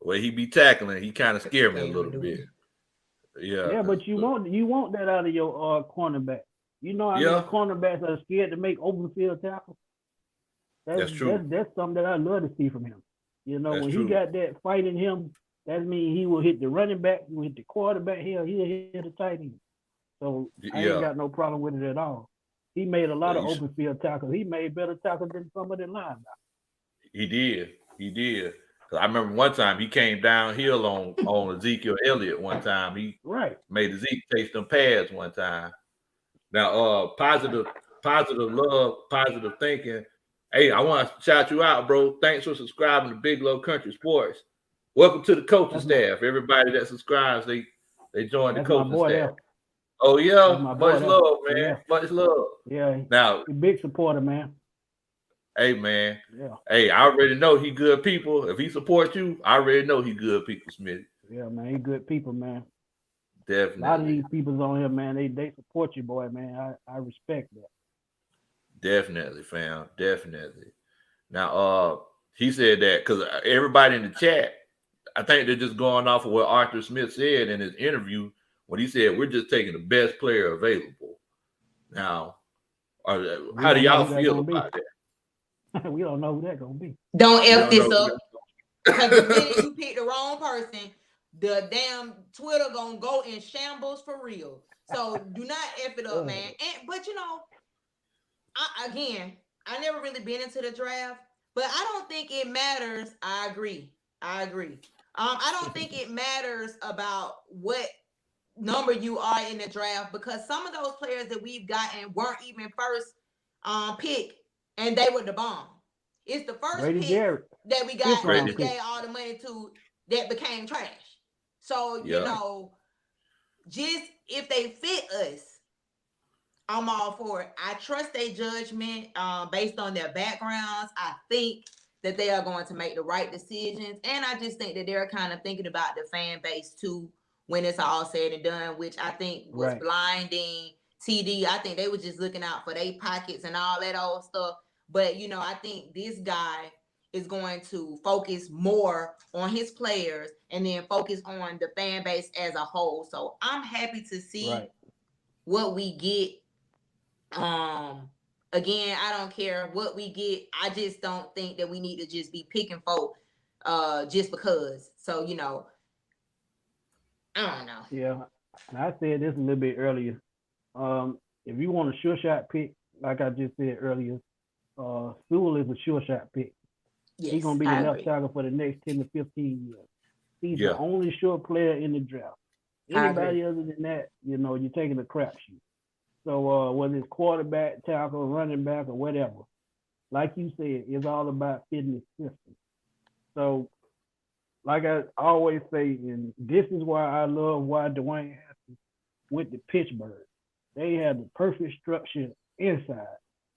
S1: The way he be tackling, he kind of scared me a little bit.
S4: Yeah, but you want that out of your cornerback. I mean, cornerbacks are scared to make open field tackles. That's true. That's something that I love to see from him. When he got that fight in him, that means he will hit the running back, he will hit the quarterback, he'll hit the tight end. So I ain't got no problem with it at all. He made a lot of open field tackles. He made better tackles than some of the linebackers.
S1: He did. I remember one time he came downhill on Ezekiel Elliott one time. He made Ezekiel chase them pads one time. Now, positive love, positive thinking. Hey, I want to shout you out, bro. Thanks for subscribing to Big Low Kuntry Sports. Welcome to the coaching staff. Everybody that subscribes, they join the coaching staff.
S4: There.
S1: Oh yeah, much love, man.
S4: Yeah.
S1: Much love.
S4: Yeah.
S1: Now,
S4: a big supporter, man.
S1: Hey, man.
S4: Yeah.
S1: Hey, I already know he good people. If he supports you, I already know he good people, Smitty.
S4: Yeah, man. He good people, man.
S1: Definitely.
S4: A lot of these people on here, man, they support you, boy, man. I respect that.
S1: Definitely, fam. Definitely. Now, he said that because everybody in the chat, I think they're just going off of what Arthur Smith said in his interview when he said, we're just taking the best player available. Now, how do y'all feel about that?
S4: We don't know who that's gonna be.
S2: Don't
S1: You
S2: F
S1: don't
S2: this
S1: know.
S2: up. Because the minute you pick the wrong person, the damn Twitter gonna go in shambles for real. So do not F it up, man. But you know, I never really been into the draft, but I don't think it matters. I agree. I don't think it matters about what number you are in the draft, because some of those players that we've gotten weren't even first pick, and they were the bomb. It's the first
S4: Grady
S2: pick
S4: Jarrett,
S2: that we got
S4: fifth
S2: that
S4: round
S2: we
S4: pick.
S2: gave all the money to that became trash. So you
S1: Yeah.
S2: know, just if they fit us, I'm all for it. I trust their judgment based on their backgrounds. I think that they are going to make the right decisions. And I just think that they're kind of thinking about the fan base too when it's all said and done, which I think was
S4: Right.
S2: blinding TD. I think they were just looking out for their pockets and all that old stuff. But, you know, I think this guy is going to focus more on his players and then focus on the fan base as a whole. So I'm happy to see what we get. Again, I don't care what we get. I just don't think that we need to just be picking folk just because. So, you know, I don't know.
S4: Yeah, and I said this a little bit earlier. If you want a sure shot pick, like I just said earlier, Sewell is a sure shot pick.
S2: Yes,
S4: He's gonna be the
S2: I
S4: left
S2: agree.
S4: tackle for the next 10 to 15 years. He's
S1: Yeah.
S4: the only sure player in the draft.
S2: I
S4: Anybody other than that, you know, you're taking a crapshoot. So whether it's quarterback, tackle, running back, or whatever, like you said, it's all about fitting the system. So, like I always say, and this is why I love why Dwayne Haskins went to Pittsburgh. They have the perfect structure inside.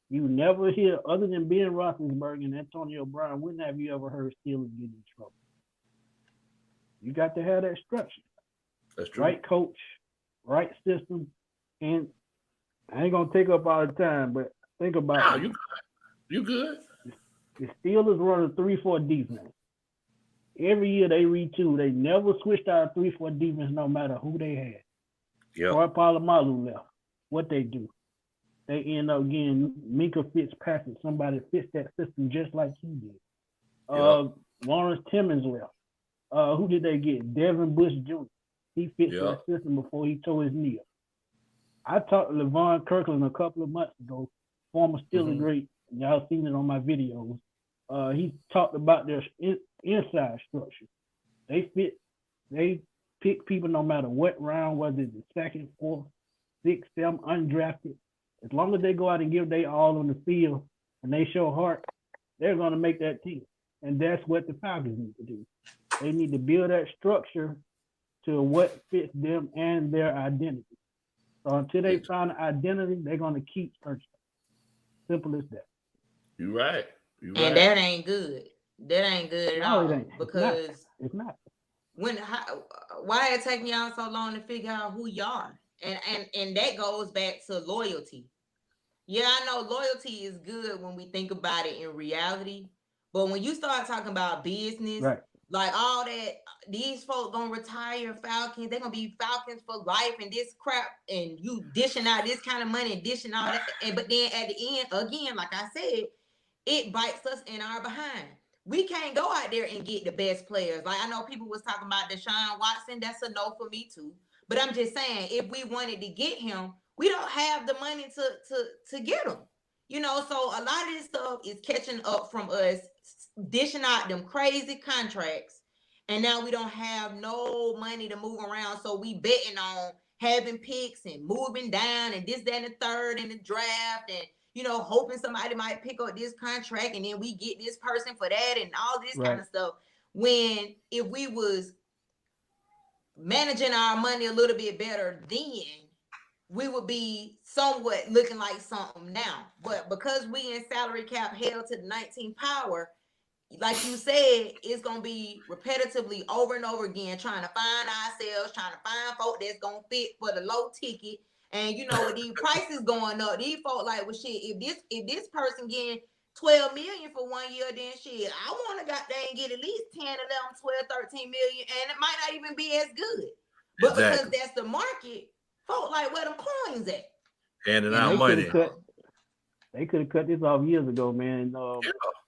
S4: You never hear, other than Ben Roethlisberger and Antonio Brown, when have you ever heard Steelers get in trouble? You got to have that structure.
S1: That's true.
S4: Right coach, right system, and I ain't gonna take up all the time, but think about it.
S1: You good.
S4: The Steelers run a 3-4 defense. Every year they retool. They never switched out a 3-4 defense no matter who they had.
S1: Yeah.
S4: Troy Polamalu left. What they do? They end up getting Minka Fitzpatrick. Somebody fits that system just like he did. Lawrence Timmons left. Who did they get? Devin Bush Jr. He fits that system before he tore his knee up. I talked to Levon Kirkland a couple of months ago, former Steelers great. Y'all seen it on my videos. He talked about their inside structure. They pick people no matter what round, whether it's the second, fourth, sixth, seventh, undrafted. As long as they go out and give they all on the field and they show heart, they're going to make that team. And that's what the Falcons need to do. They need to build that structure to what fits them and their identity. So until they find an identity, they're going to keep searching. Simple as that.
S1: You're right.
S2: And that ain't good. That ain't good at all.
S4: It ain't.
S2: Because
S4: it's not.
S2: Why it taking y'all so long to figure out who you are? And that goes back to loyalty. Yeah, I know loyalty is good when we think about it in reality, but when you start talking about business, like all that, these folks gonna retire Falcons, they're gonna be Falcons for life and this crap, and you dishing out this kind of money and dishing all that, but then at the end, again, like I said, it bites us in our behind. We can't go out there and get the best players. Like I know people was talking about Deshaun Watson. That's a no for me too. But I'm just saying, if we wanted to get him, we don't have the money to get him. You know, so a lot of this stuff is catching up from us dishing out them crazy contracts. And now we don't have no money to move around. So we betting on having picks and moving down and this, that, and the third in the draft and, you know, hoping somebody might pick up this contract and then we get this person for that and all this kind of stuff. When if we was managing our money a little bit better then, we would be somewhat looking like something now. But because we in salary cap held to the 19th power, like you said, it's going to be repetitively over and over again, trying to find ourselves, trying to find folk that's going to fit for the low ticket. And, you know, with these prices going up, these folk like, well, shit, if this person getting $12 million for 1 year, then shit, I want to get at least 10, 11, 12, 13 million, and it might not even be as good. But because that's the market, folk like where them coins at.
S1: Handing out money.
S4: They could have cut this off years ago, man.
S1: Yeah.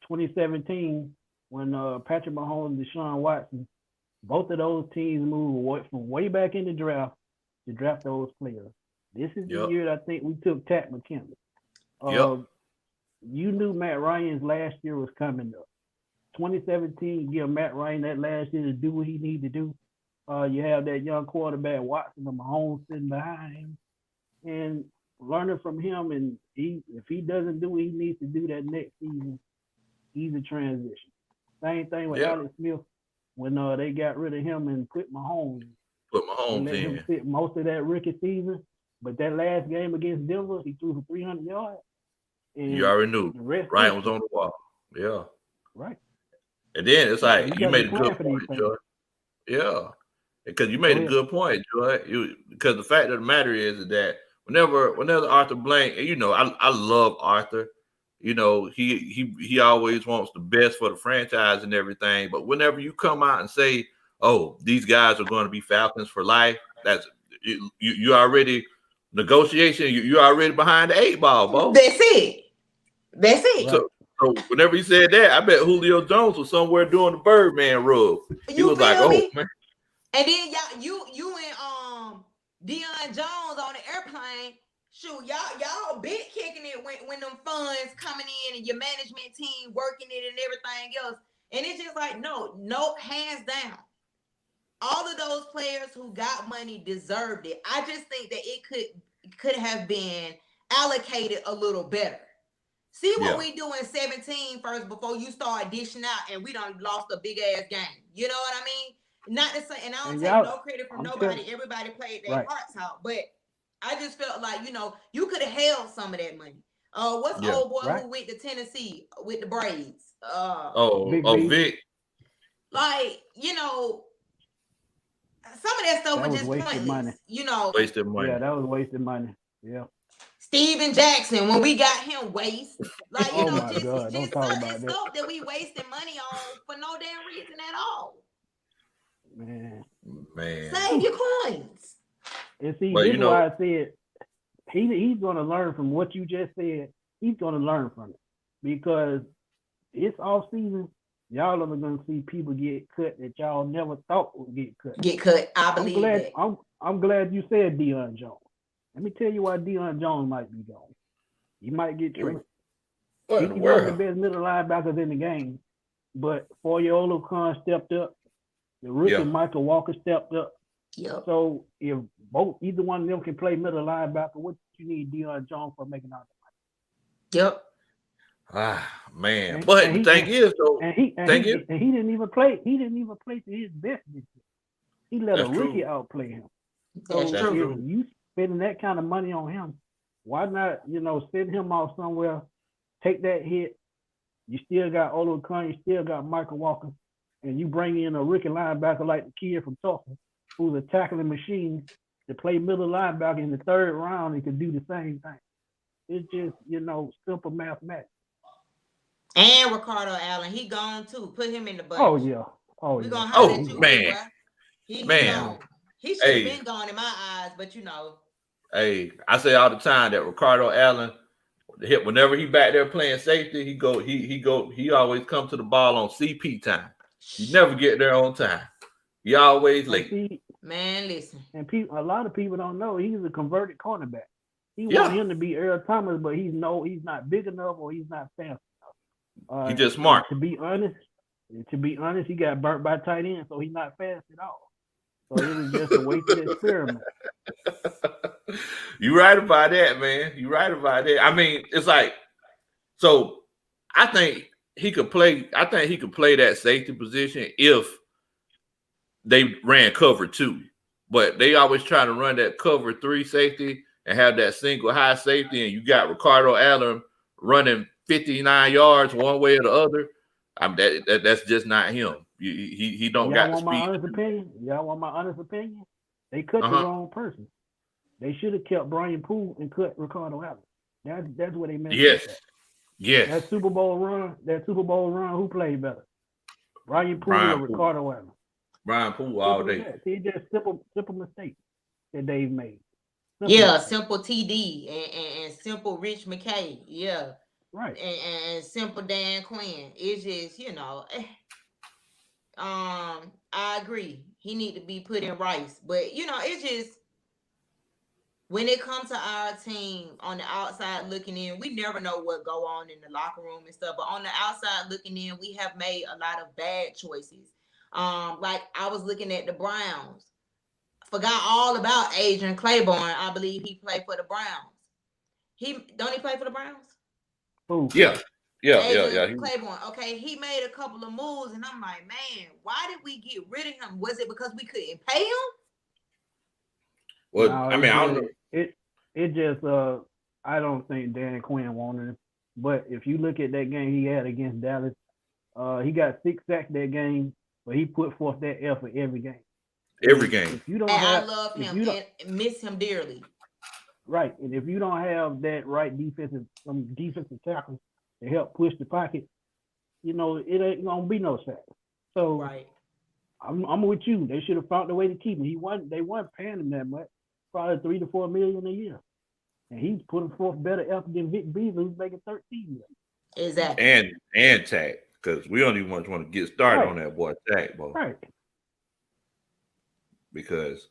S4: 2017, when Patrick Mahomes and Deshaun Watson, both of those teams moved from way back in the draft to draft those players. This is the
S1: Yep.
S4: year that I think we took Pat McKinley.
S1: Yep.
S4: You knew Matt Ryan's last year was coming up. 2017, give Matt Ryan that last year to do what he needed to do. You have that young quarterback Watson and Mahomes sitting behind him, and learning from him. And if he doesn't do what he needs to do that next season, he's a transition. Same thing with
S1: Yeah.
S4: Alex Smith when they got rid of him and put Mahomes.
S1: Put Mahomes
S4: Let him
S1: in.
S4: sit most of that rookie season, but that last game against Denver, he threw for 300 yards. And
S1: You already knew.
S4: the rest
S1: Ryan was on the wall. Yeah.
S4: right.
S1: And then it's like
S4: You
S1: you
S4: gotta
S1: made a
S4: plan
S1: good
S4: for these
S1: point,
S4: things.
S1: Joy. Yeah. Because you made
S4: Go
S1: a
S4: ahead.
S1: good point, Joy. Because the fact of the matter is that whenever Arthur Blank, and I love Arthur. He always wants the best for the franchise and everything. But whenever you come out and say, "Oh, these guys are going to be Falcons for life," that's you already negotiation. You already behind the 8 ball, Bo.
S2: That's it. That's it.
S4: Right.
S1: So whenever he said that, I bet Julio Jones was somewhere doing the Birdman rub. He
S2: You
S1: was like,
S2: feel
S1: "Oh
S2: me?
S1: man,
S2: And then you and Dion Jones on the airplane. Shoot, y'all been kicking it when them funds coming in and your management team working it and everything else. And it's just like, no, hands down. All of those players who got money deserved it. I just think that it could have been allocated a little better. See what
S1: Yeah.
S2: we do in 17 first before you start dishing out, and we done lost a big ass game. You know what I mean? Not to say, and I don't
S4: And
S2: take
S4: y'all-
S2: no credit from
S4: I'm
S2: nobody.
S4: telling-
S2: Everybody played their
S4: Right.
S2: hearts out, but I just felt like you could have held some of that money. What's
S1: Yeah.
S2: old boy
S4: Right.
S2: who went to Tennessee with the braids?
S4: Big B.
S1: Vic,
S2: Like some of that stuff
S4: That
S2: was
S4: was
S2: just
S4: wasted
S2: pointless.
S4: money.
S1: wasted money."
S4: Yeah, that was wasted money. Yeah.
S2: Steven Jackson, when we got him waste, like
S4: Oh my
S2: just
S4: God, don't talk
S2: certain
S4: about that.
S2: stuff that we wasting money on for no damn reason at all.
S4: Man.
S2: Save your coins.
S4: And see,
S1: But,
S4: this is why I said he's going to learn from what you just said. He's going to learn from it because it's off season. Y'all are going to see people get cut that y'all never thought would get cut.
S2: Get cut. I believe that.
S4: I'm glad you said Dion Jones. Let me tell you why Dion Jones might be gone. He might get traded.
S1: What
S4: He's
S1: in the
S4: one of the
S1: world?
S4: best middle linebackers in the game. But 4-year-old Khan stepped up. The rookie
S1: Yeah.
S4: Michael Walker stepped up.
S2: Yep.
S4: So if either one of them can play middle linebacker, what you need Dion Jones for making out the
S2: Yep.
S1: Ah, man.
S4: And-
S1: But
S4: and
S1: the
S4: he-
S1: thing is, though,
S4: and he didn't even play. He didn't even play to his best this year. He let
S1: That's
S4: a rookie
S1: true.
S4: outplay him.
S2: That's
S4: So
S2: true.
S4: if you spending that kind of money on him, why not, send him off somewhere, take that hit. You still got Olu Khan, you still got Michael Walker, and you bring in a rookie linebacker like the kid from Tulsa, who's a tackling machine to play middle linebacker in the third round and can do the same thing. It's just, simple mathematics.
S2: And Ricardo Allen, he gone too. Put him in the bunch.
S4: Oh yeah. Oh
S2: We
S4: yeah.
S2: gonna holler at you,
S1: man.
S2: big boy. He
S1: Man.
S2: gone. He should have
S1: Hey.
S2: been gone in my eyes, but
S1: hey, I say all the time that Ricardo Allen, whenever he back there playing safety, he always come to the ball on CP time. He never get there on time. He always late.
S4: See,
S2: man, listen.
S4: and a lot of people don't know he's a converted cornerback. He
S1: Yeah.
S4: want him to be Earl Thomas, but he's not big enough or he's not fast enough.
S1: He just smart.
S4: To be honest, he got burnt by tight end, so he's not fast at all. So it was just a wasted experiment.
S1: You right about that, man. You right about that. I mean, it's like, so I think he could play. I think he could play that safety position if they ran cover 2, but they always try to run that cover 3 safety and have that single high safety, and you got Ricardo Allen running 59 yards one way or the other. That's just not him. He don't got the
S4: want my
S1: speed.
S4: honest opinion? Y'all want my honest opinion? They cut the wrong person. They should have kept Brian Poole and cut Ricardo Allen. That's what they meant.
S1: Yes.
S4: That Super Bowl run, who played better? Brian Poole
S1: Brian
S4: or
S1: Poole.
S4: Ricardo Allen?
S1: Brian Poole all day.
S4: It's just simple mistakes that they've made.
S2: Yeah, simple TD and simple Rich McKay. Yeah.
S4: Right.
S2: And simple Dan Quinn. It's just, I agree. He need to be put in rice. But it's just when it comes to our team on the outside looking in, we never know what go on in the locker room and stuff. But on the outside looking in, we have made a lot of bad choices. Like I was looking at the Browns. Forgot all about Adrian Claiborne. I believe he played for the Browns. He play for the Browns?
S4: Who?
S1: Yeah.
S2: Adrian Claiborne. Okay, he made a couple of moves, and I'm like, man, why did we get rid of him? Was it because we couldn't pay him?
S1: Well,
S4: No,
S1: I mean, I don't know.
S4: It just I don't think Dan Quinn wanted him. But if you look at that game he had against Dallas, he got 6 sacks that game, but he put forth that effort every game.
S1: Every game.
S4: If you don't
S2: I love him and miss him dearly.
S4: Right, and if you don't have that right defensive tackle to help push the pocket, it ain't gonna be no sack. So
S2: right.
S4: I'm with you. They should have found a way to keep him. They weren't paying him that much, probably $3 to $4 million a year, and he's putting forth better effort than Vic Beasley, who's making $13 million.
S2: Exactly.
S1: And Tack, because we don't even want to get started on that boy Tack, bro.
S4: Right.
S1: Because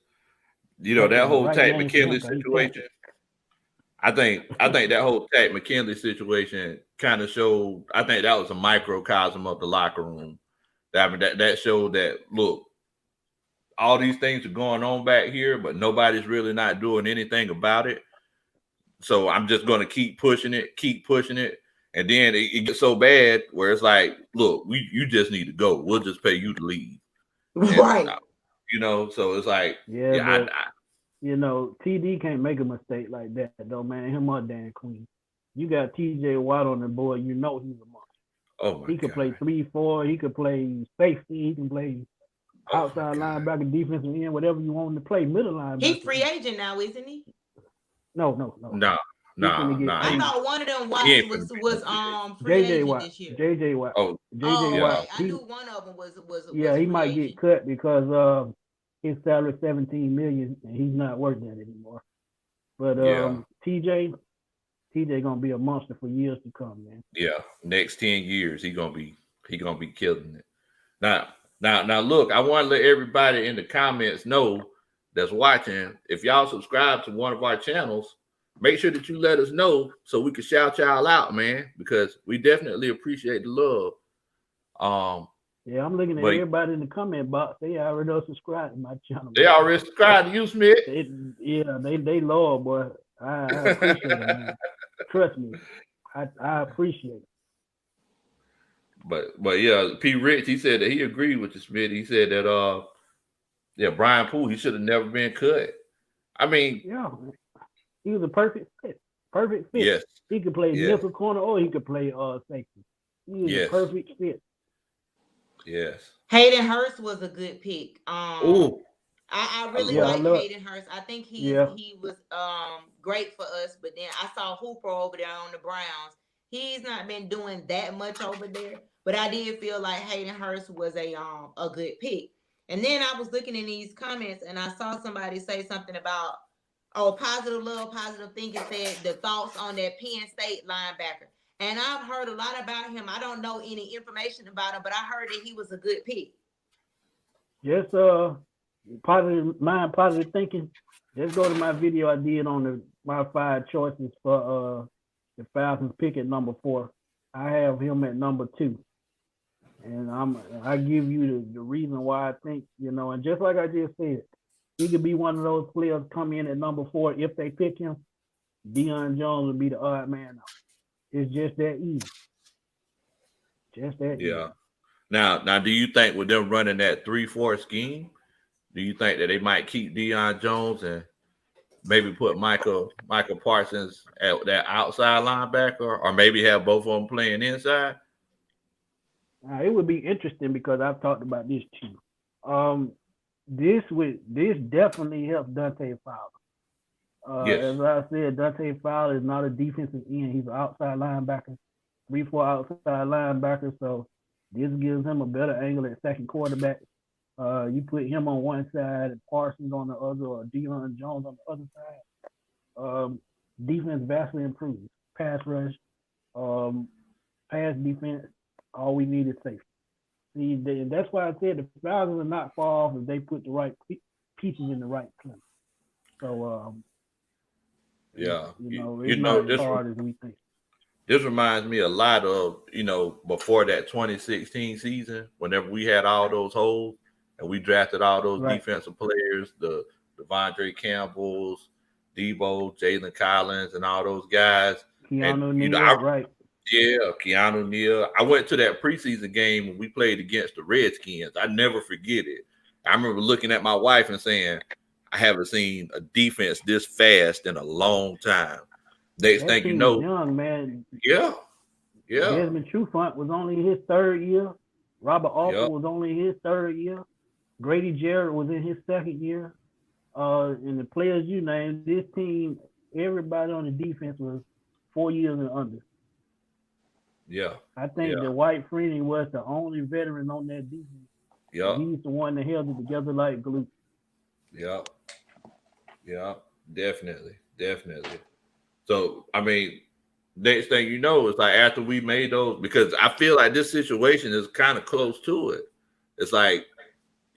S1: that whole Tack McKinley situation. I think that whole Tack McKinley situation kind of showed. I think that was a microcosm of the locker room. That showed that, look, all these things are going on back here, but nobody's really not doing anything about it. So I'm just going to keep pushing it, and then it gets so bad where it's like, look, you just need to go. We'll just pay you to leave.
S2: Right.
S1: And, so it's like,
S4: TD can't make a mistake like that, though, man. Him or Dan Quinn. You got TJ Watt on the board. He's a monster.
S1: Oh my
S4: he could
S1: God.
S4: play 3-4. He could play safety. He can play outside linebacker, defensive end, whatever you want him to play. Middle linebacker.
S2: He's free agent now, isn't he?
S1: No.
S2: I thought one of them Watts was free agent this year.
S4: JJ Watt.
S1: Oh,
S4: JJ Watt.
S2: I knew one of them was
S4: he might get cut because his salary is $17 million and he's not worth that anymore. But TJ gonna be a monster for years to come, man.
S1: Yeah, next 10 years he gonna be killing it. Now look, I want to let everybody in the comments know that's watching. If y'all subscribe to one of our channels, make sure that you let us know so we can shout y'all out, man, because we definitely appreciate the love.
S4: Yeah, I'm looking at everybody in the comment box. They already subscribed to my channel.
S1: They already subscribed to you, Smith.
S4: They loyal, boy. I appreciate it, man. Trust me, I appreciate it.
S1: But yeah, P. Rich, he said that he agreed with the Smith. He said that Brian Poole, he should have never been cut. I mean,
S4: he was a perfect fit.
S1: Yes.
S4: He could play nickel corner or he could play safety. He was a perfect fit.
S1: Yes.
S2: Hayden Hurst was a good pick. I really like Hayden Hurst. I think he was great for us, but then I saw Hooper over there on the Browns. He's not been doing that much over there, but I did feel like Hayden Hurst was a good pick. And then I was looking in these comments and I saw somebody say something about positive love, positive thinking, said the thoughts on that Penn State linebacker. And I've heard a lot about him. I don't know any information about him, but I heard that he was a good pick.
S4: Yes, positive thinking. Let's go to my video I did on my 5 choices for the Falcons pick at number 4. I have him at number 2. And I give you the reason why I think, and just like I just said, he could be one of those players come in at number 4. If they pick him, Dion Jones would be the odd man out. It's just that easy. Just that easy.
S1: Yeah. Now, do you think with them running that 3-4 scheme, do you think that they might keep Dion Jones and maybe put Michael Parsons at that outside linebacker, or maybe have both of them playing inside?
S4: It would be interesting because I've talked about this too. This definitely helps Dante Fowler. As I said, Dante Fowler is not a defensive end. He's an outside linebacker, 3-4 outside linebacker. So this gives him a better angle at second quarterback. You put him on one side and Parsons on the other, or Dion Jones on the other side. Defense vastly improved. Pass rush, pass defense. All we need is safety. See, that's why I said the Falcons are not far off if they put the right pieces in the right place. So,
S1: Yeah,
S4: it's not as hard as we think.
S1: This reminds me a lot of, before that 2016 season, whenever we had all those holes and we drafted all those defensive players, the Devondre Campbells, Debo, Jalen Collins, and all those guys.
S4: Keanu Neal, right.
S1: Yeah, Keanu Neal. I went to that preseason game when we played against the Redskins. I never forget it. I remember looking at my wife and saying, I haven't seen a defense this fast in a long time. Next thing you know,
S4: young man.
S1: Yeah.
S4: Desmond Trufant was only his third year. Robert Alford was only his third year. Grady Jarrett was in his second year. And the players you named, this team, everybody on the defense was 4 years and under.
S1: Yeah.
S4: I think that White Freeney was the only veteran on that defense.
S1: Yeah.
S4: He's the one that held it together like glue.
S1: Yeah. Definitely. So, I mean, next thing you know, it's like after we made those, because I feel like this situation is kind of close to it. It's like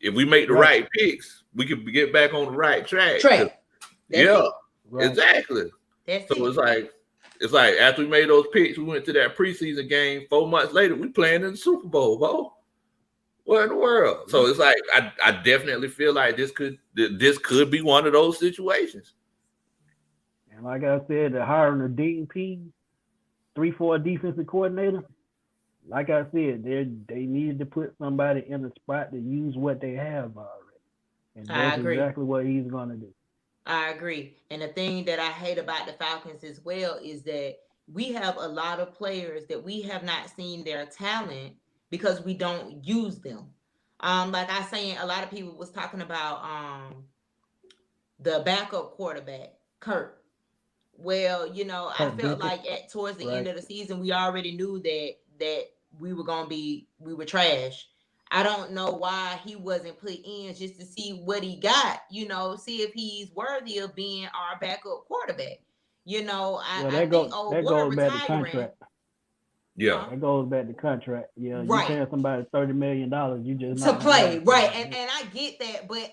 S1: if we make the right picks, we can get back on the right track. Exactly. It's like after we made those picks, we went to that preseason game. 4 months later, we playing in the Super Bowl, bro. What in the world? So it's like I definitely feel like this could be one of those situations.
S4: And like I said, the hiring of Dean P, 3-4 defensive coordinator. Like I said, they needed to put somebody in a spot to use what they have already, and that's exactly what he's going to do.
S2: I agree. And the thing that I hate about the Falcons as well is that we have a lot of players that we have not seen their talent because we don't use them. Like I saying, a lot of people was talking about the backup quarterback, Kurt. Well, I felt like towards the end of the season, we already knew that we were trash. I don't know why he wasn't put in just to see what he got, see if he's worthy of being our backup quarterback. I think
S4: that goes back to contract.
S1: Yeah,
S4: that goes back to contract. Yeah, you paying somebody $30 million, you just
S2: to play, right? And I get that, but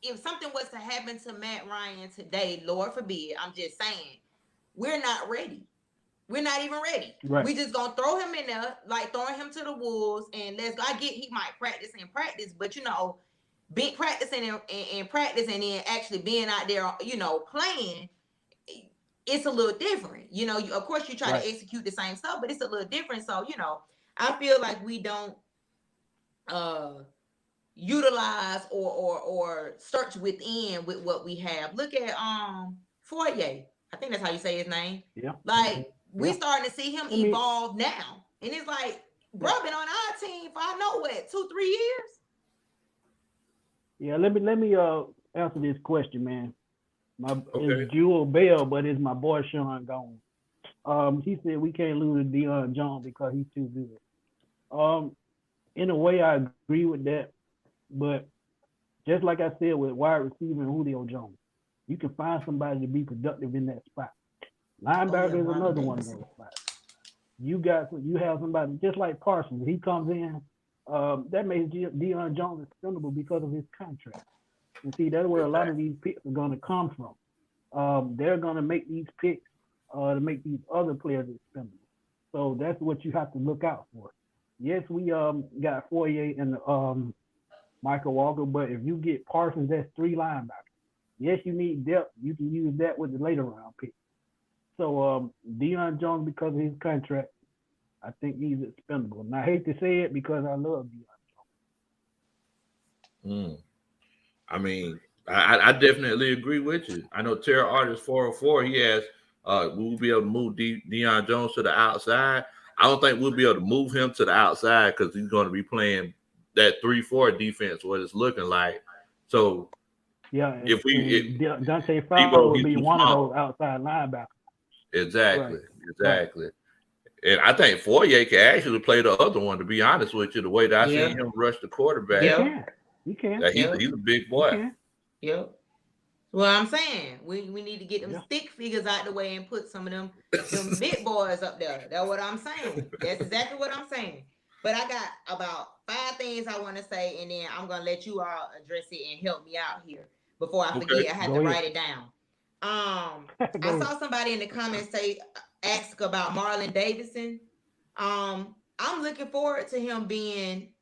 S2: if something was to happen to Matt Ryan today, Lord forbid, I'm just saying, we're not ready. We're not even ready.
S4: Right.
S2: We just gonna throw him in there, like throwing him to the wolves, and let's go. I get he might practice, but big practicing and practice, and then actually being out there, playing, it's a little different. Of course you try to execute the same stuff, but it's a little different. So, I feel like we don't utilize or search within with what we have. Look at Fourier. I think that's how you say his name.
S4: Yeah.
S2: We starting to see him evolve now. And it's like, bro, been on our team for 2-3 years.
S4: Yeah, let me answer this question, man. It's Jewel Bell, but it's my boy Sean Gone. He said we can't lose to Dion Jones because he's too good. In a way, I agree with that. But just like I said with wide receiver and Julio Jones, you can find somebody to be productive in that spot. Linebacker is another one of those spots. You have somebody just like Parsons. He comes in, that makes Dion Jones expendable because of his contract. And see, that's where a lot of these picks are going to come from. They're going to make these picks to make these other players expendable. So that's what you have to look out for. Yes, we got Fourier and Michael Walker, but if you get Parsons, that's 3 linebackers. Yes, you need depth. You can use that with the later round pick. So Dion Jones, because of his contract, I think he's expendable. And I hate to say it because I love Dion Jones.
S1: I mean, I definitely agree with you. I know Terrell Artist 404, he has we'll be able to move Dion Jones to the outside. I don't think we'll be able to move him to the outside because he's going to be playing that 3-4 defense, what it's looking like. So if
S4: Dante Fowler will be one of those outside linebackers.
S1: Exactly. And I think Fourier can actually play the other one, to be honest with you, the way that I seen him rush the quarterback.
S4: He can.
S1: He's a big boy.
S2: Yep. Well, I'm saying we need to get them
S4: Yeah.
S2: stick figures out the way and put some of them big boys up there. That's what I'm saying. That's exactly what I'm saying. But I got about 5 things I want to say, and then I'm gonna let you all address it and help me out here before I
S1: Okay.
S2: forget. I had
S4: Go
S2: to
S4: ahead.
S2: write it down. I
S4: Go ahead.
S2: saw somebody in the comments ask about Marlon Davidson. I'm looking forward to him being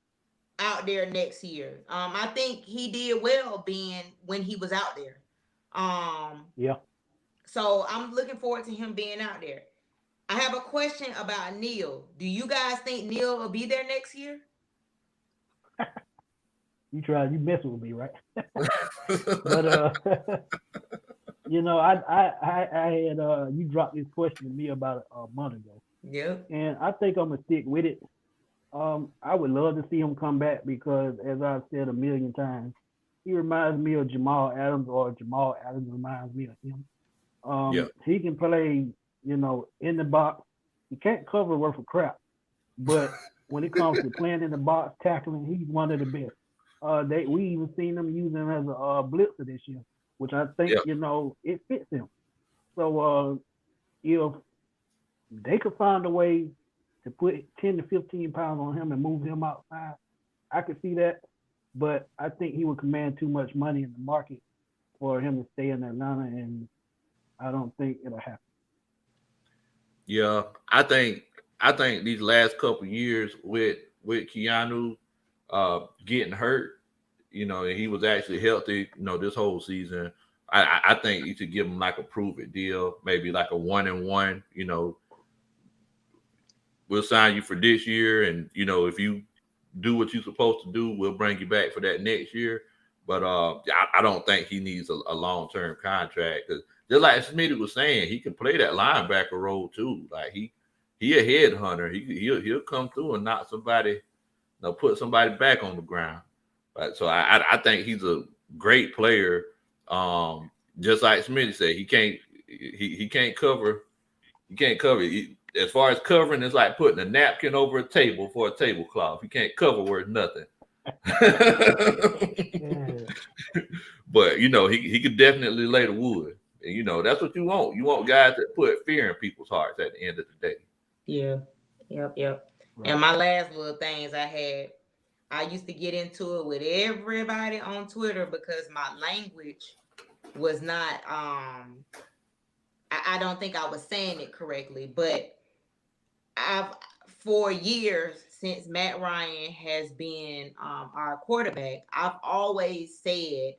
S2: out there next year. I think he did well being when he was out there.
S4: Yeah.
S2: So I'm looking forward to him being out there. I have a question about Neil. Do you guys think Neil will be there next year?
S4: You messing with me, right? But I had you dropped this question to me about a month ago,
S2: Yep.
S4: and I think I'm gonna stick with it. I would love to see him come back because, as I've said a million times, he reminds me of Jamal Adams, or Jamal Adams reminds me of him.
S1: Yeah.
S4: He can play, in the box. He can't cover worth of crap, but when it comes to playing in the box, tackling, he's one of the best. We even seen them using him as a blitzer this year, which I think
S1: Yeah.
S4: it fits him. So if they could find a way to put 10 to 15 pounds on him and move him outside, I could see that. But I think he would command too much money in the market for him to stay in Atlanta, and I don't think it'll happen.
S1: Yeah. I think these last couple years with Keanu getting hurt, and he was actually healthy, this whole season. I think you should give him like a prove it deal, maybe like a 1-and-1. We'll sign you for this year, and if you do what you're supposed to do, we'll bring you back for that next year. But I don't think he needs a long term contract, because just like Smitty was saying, he can play that linebacker role too. Like he a headhunter. He'll come through and knock somebody, put somebody back on the ground. Right. So I think he's a great player. Just like Smitty said, he can't cover. You can't cover it. As far as covering, it's like putting a napkin over a table for a tablecloth. You can't cover worth nothing.
S4: Yeah.
S1: But he could definitely lay the wood. And that's what you want. You want guys that put fear in people's hearts at the end of the day.
S2: Yeah. Yep.
S4: Right.
S2: And my last little things I used to get into it with everybody on Twitter because my language was not I don't think I was saying it correctly, but I've for years since Matt Ryan has been our quarterback, I've always said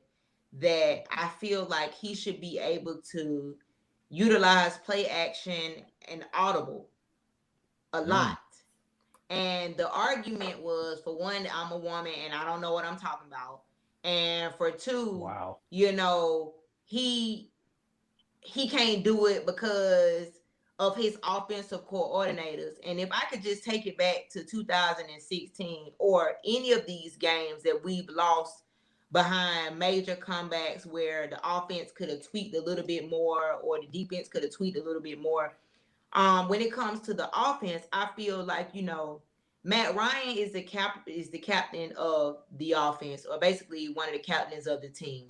S2: that I feel like he should be able to utilize play action and audible a lot. And the argument was, for one, I'm a woman and I don't know what I'm talking about. And for two,
S4: Wow.
S2: He can't do it because of his offensive coordinators. And if I could just take it back to 2016 or any of these games that we've lost behind major comebacks where the offense could have tweaked a little bit more or the defense could have tweaked a little bit more. When it comes to the offense, I feel like, Matt Ryan is the captain of the offense, or basically one of the captains of the team.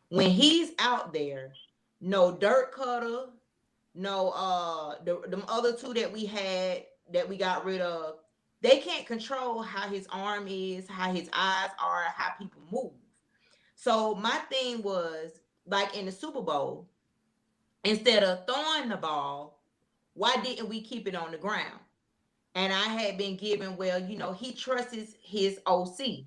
S2: When he's out there, no Dirt Cutter, no the other two that we had that we got rid of, they can't control how his arm is, how his eyes are, how people move. So my thing was, like in the Super Bowl, instead of throwing the ball, why didn't we keep it on the ground? And I had been given, well, he trusts his OC.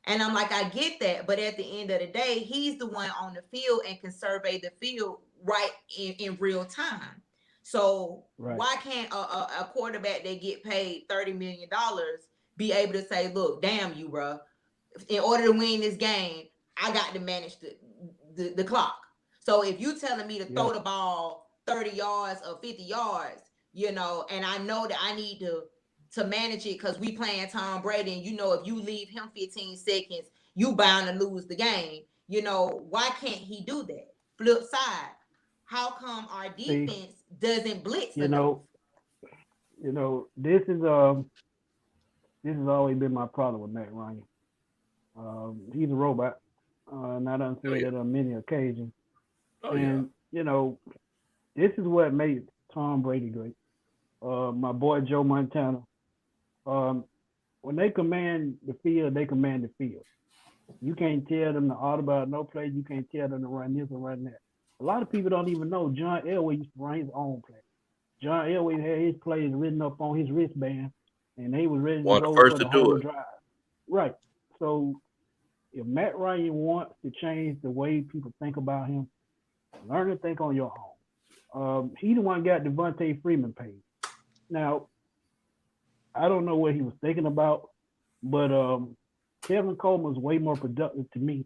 S2: And I'm like, I get that, but at the end of the day, he's the one on the field and can survey the field right in real time. So why can't a quarterback that get paid $30 million be able to say, look, damn you, bro, in order to win this game, I got to manage the clock. So if you telling me to throw the ball 30 yards or 50 yards, and I know that I need to manage it because we playing Tom Brady, and if you leave him 15 seconds, you bound to lose the game. Why can't he do that? Flip side, how come our defense doesn't blitz enough?
S4: This has always been my problem with Matt Ryan. He's a robot, and I done said it on many occasions.
S1: Oh
S4: And this is what made Tom Brady great. My boy Joe Montana. Um, when they command the field, they command the field. You can't tell them to audible no play. You can't tell them to run this or run that. A lot of people don't even know John Elway used to run his own play. John Elway had his plays written up on his wristband, and they was ready to
S1: one of the
S4: go
S1: first
S4: for
S1: to
S4: the
S1: do
S4: whole
S1: it.
S4: drive. Right. So if Matt Ryan wants to change the way people think about him, learn to think on your own. He the one got Devontae Freeman paid. Now, I don't know what he was thinking about, but Kevin Coleman's way more productive to me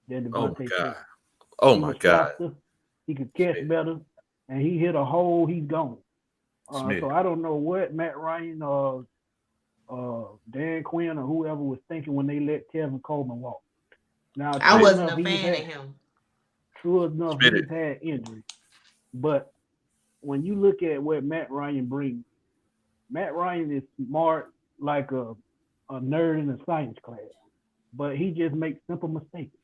S4: than
S1: Oh my
S4: Devontae
S1: God.
S4: Freeman.
S1: Oh
S4: He
S1: my
S4: was
S1: God.
S4: faster, he could catch
S1: Smitty.
S4: better, and he hit a hole, he's gone. So
S1: Smitty.
S4: I don't know what Matt Ryan or Dan Quinn or whoever was thinking when they let Kevin Coleman walk. Now,
S2: I
S1: Smitty.
S2: wasn't a fan of him.
S4: True enough,
S1: Smitty.
S4: he's had injuries. But when you look at what Matt Ryan brings, Matt Ryan is smart like a nerd in a science class, but he just makes simple mistakes.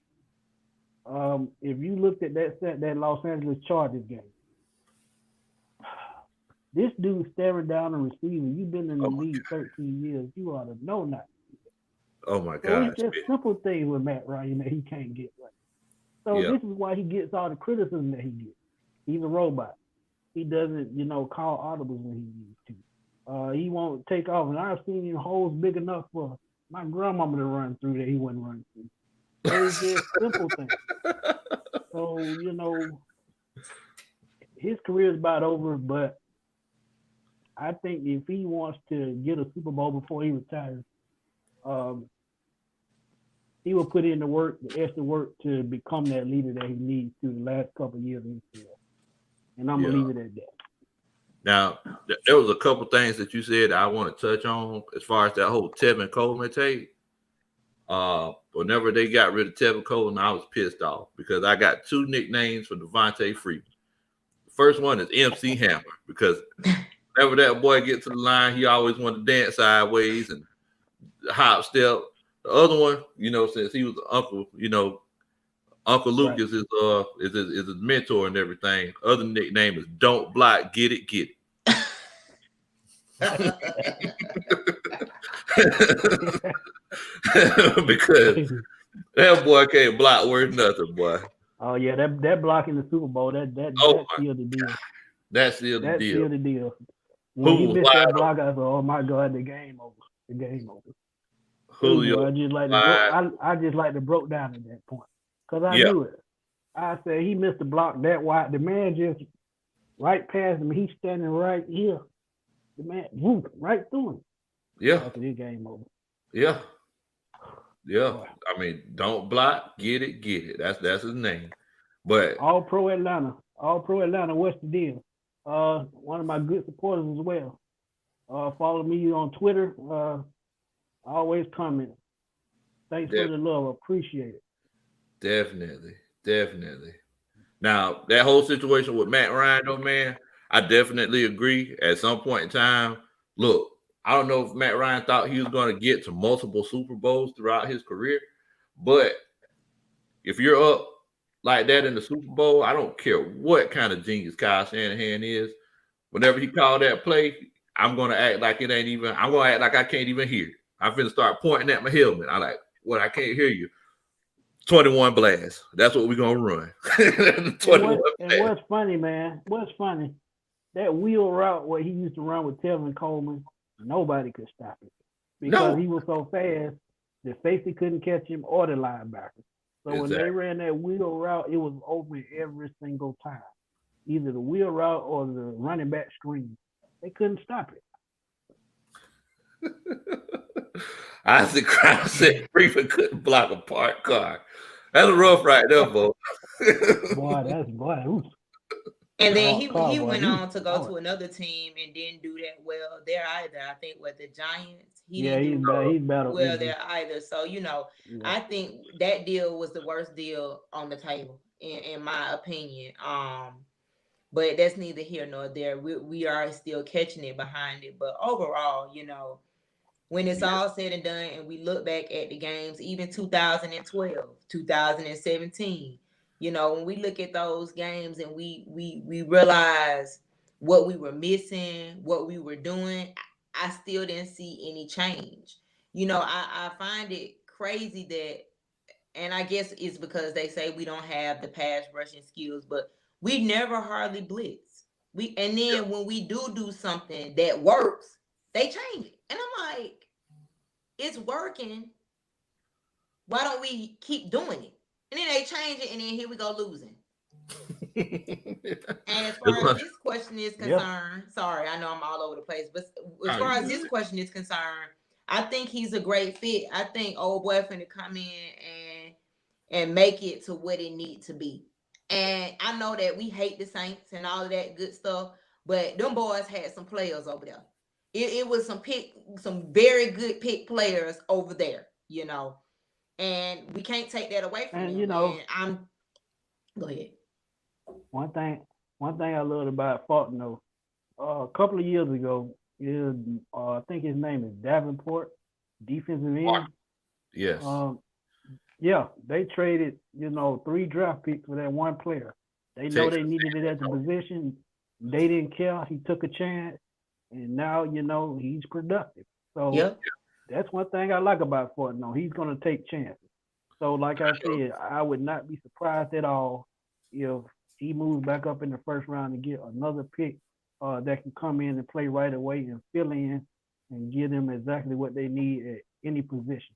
S4: If you looked at that Los Angeles Chargers game, this dude staring down and receiving. You've been in the
S1: Oh my
S4: league 13 years. You ought to know that.
S1: Oh my
S4: So
S1: God.
S4: it's just
S1: Smitty.
S4: simple things with Matt Ryan that he can't get right. So
S1: Yeah.
S4: this is why he gets all the criticism that he gets. He's a robot. He doesn't, call audibles when he needs to. He won't take off. And I've seen him holes big enough for my grandmama to run through that he wouldn't run through. So it's just simple things. So, his career is about over, but I think if he wants to get a Super Bowl before he retires, he will put in the extra work to become that leader that he needs to the last couple of years in his career. And I'm going to leave it at that.
S1: Now, there was a couple things that you said I want to touch on as far as that whole Tevin Coleman take. Whenever they got rid of Tevin Coleman, I was pissed off because I got two nicknames for Devontae Freeman. The first one is MC Hammer because whenever that boy gets to the line, he always wanted to dance sideways and hop step. The other one, since he was the uncle, Uncle Lucas is his mentor and everything. Other nickname is Don't Block, Get It, Get It. Because that boy can't block worth nothing, boy.
S4: Oh yeah, that block in the Super Bowl, that's still the deal.
S1: That's still the deal.
S4: Still the deal. When he missed that block, I said, "Oh my God, the game over. The game over."
S1: Julio,
S4: I just like to broke down at that point because I knew it. I said he missed the block that wide. The man just right past him. He's standing right here. The man whoop right through him.
S1: Yeah.
S4: After this game over.
S1: Yeah. Yeah. I mean, don't block, get it, get it. That's his name. But
S4: All Pro Atlanta. What's the deal? One of my good supporters as well. Follow me on Twitter. Always comment. Thanks for the love. Appreciate it.
S1: Definitely. Now, that whole situation with Matt Ryan, though, man, I definitely agree. At some point in time, look, I don't know if Matt Ryan thought he was going to get to multiple Super Bowls throughout his career, but if you're up like that in the Super Bowl, I don't care what kind of genius Kyle Shanahan is. Whenever he called that play, I'm going to act like it ain't even, I'm going to act like I can't even hear it. I'm finna start pointing at my helmet. I'm like, what? I can't hear you. 21 blasts. That's what we're going to run.
S4: 21 and what's funny, man? What's funny? That wheel route where he used to run with Tevin Coleman, nobody could stop it because he was so fast, the safety couldn't catch him or the linebacker. So when they ran that wheel route, it was open every single time. Either the wheel route or the running back screen. They couldn't stop it.
S1: Isaac Crown said Freeman couldn't block a parked car. That's rough right there, boy.
S4: Boy.
S2: And then he went on to go to another team and didn't do that well there either. I think the Giants. He's better well there either. So I think that deal was the worst deal on the table in my opinion. But that's neither here nor there. We are still catching it behind it. But overall, when it's all said and done and we look back at the games, even 2012, 2017, You know, when we look at those games and we realize what we were missing, what we were doing, I still didn't see any change. You know, I find it crazy that, and I guess it's because they say we don't have the pass rushing skills, but we never hardly blitz. And then when we do something that works, they change it. And I'm like, it's working. Why don't we keep doing it? And then they change it, and then here we go losing. And as far as this question is concerned, sorry, I know I'm all over the place, but as far as this question is concerned, I think he's a great fit. I think old boy finna come in and make it to what it need to be. And I know that we hate the Saints and all of that good stuff, but them boys had some players over there. It was some very good pick players over there, you know. And we can't take that away from them.
S4: You know,
S2: and go ahead.
S4: One thing I loved about Fulton though, a couple of years ago, I think his name is Davenport, defensive end.
S1: Yes.
S4: Yeah, they traded, 3 draft picks for that one player. They know they needed it at the position. They didn't care. He took a chance, and now he's productive. So that's one thing I like about Fulton. No, he's going to take chances. So, like I said, I would not be surprised at all if he moves back up in the first round and get another pick that can come in and play right away and fill in and give them exactly what they need at any position.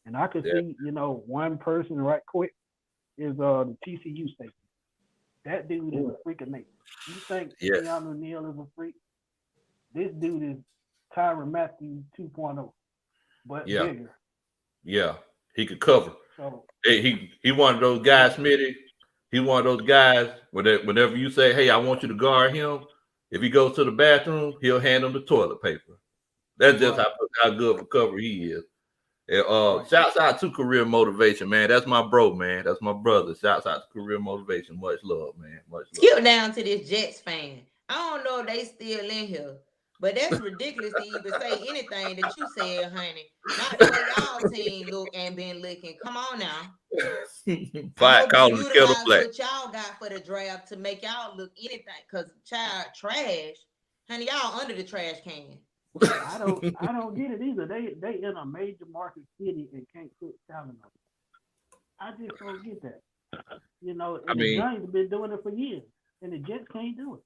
S4: And I could see, one person right quick is the TCU safety. That dude is a freak of nature. You think Keanu Neal is a freak? This dude is Tyron Matthews 2.0, but bigger.
S1: Yeah, he could cover.
S4: So,
S1: he one of those guys, Smitty. He one of those guys. Whenever you say, "Hey, I want you to guard him," if he goes to the bathroom, he'll hand him the toilet paper. That's just how good of a cover he is. Shouts out to Career Motivation, man. That's my bro, man. That's my brother. Shouts out to Career Motivation. Much love, man. Much love.
S2: Skip down to this Jets fan. I don't know if they still in here, but that's ridiculous to even say anything that you said, honey. Not the way y'all team look and been looking. Come on now.
S1: Fight calling the kettle black.
S2: What y'all got for the draft to make y'all look anything? Because child trash, honey, y'all under the trash can.
S4: I don't get it either. They in a major market city and can't put talent on it. I just don't get that. The Giants have been doing it for years, and the Jets can't do it.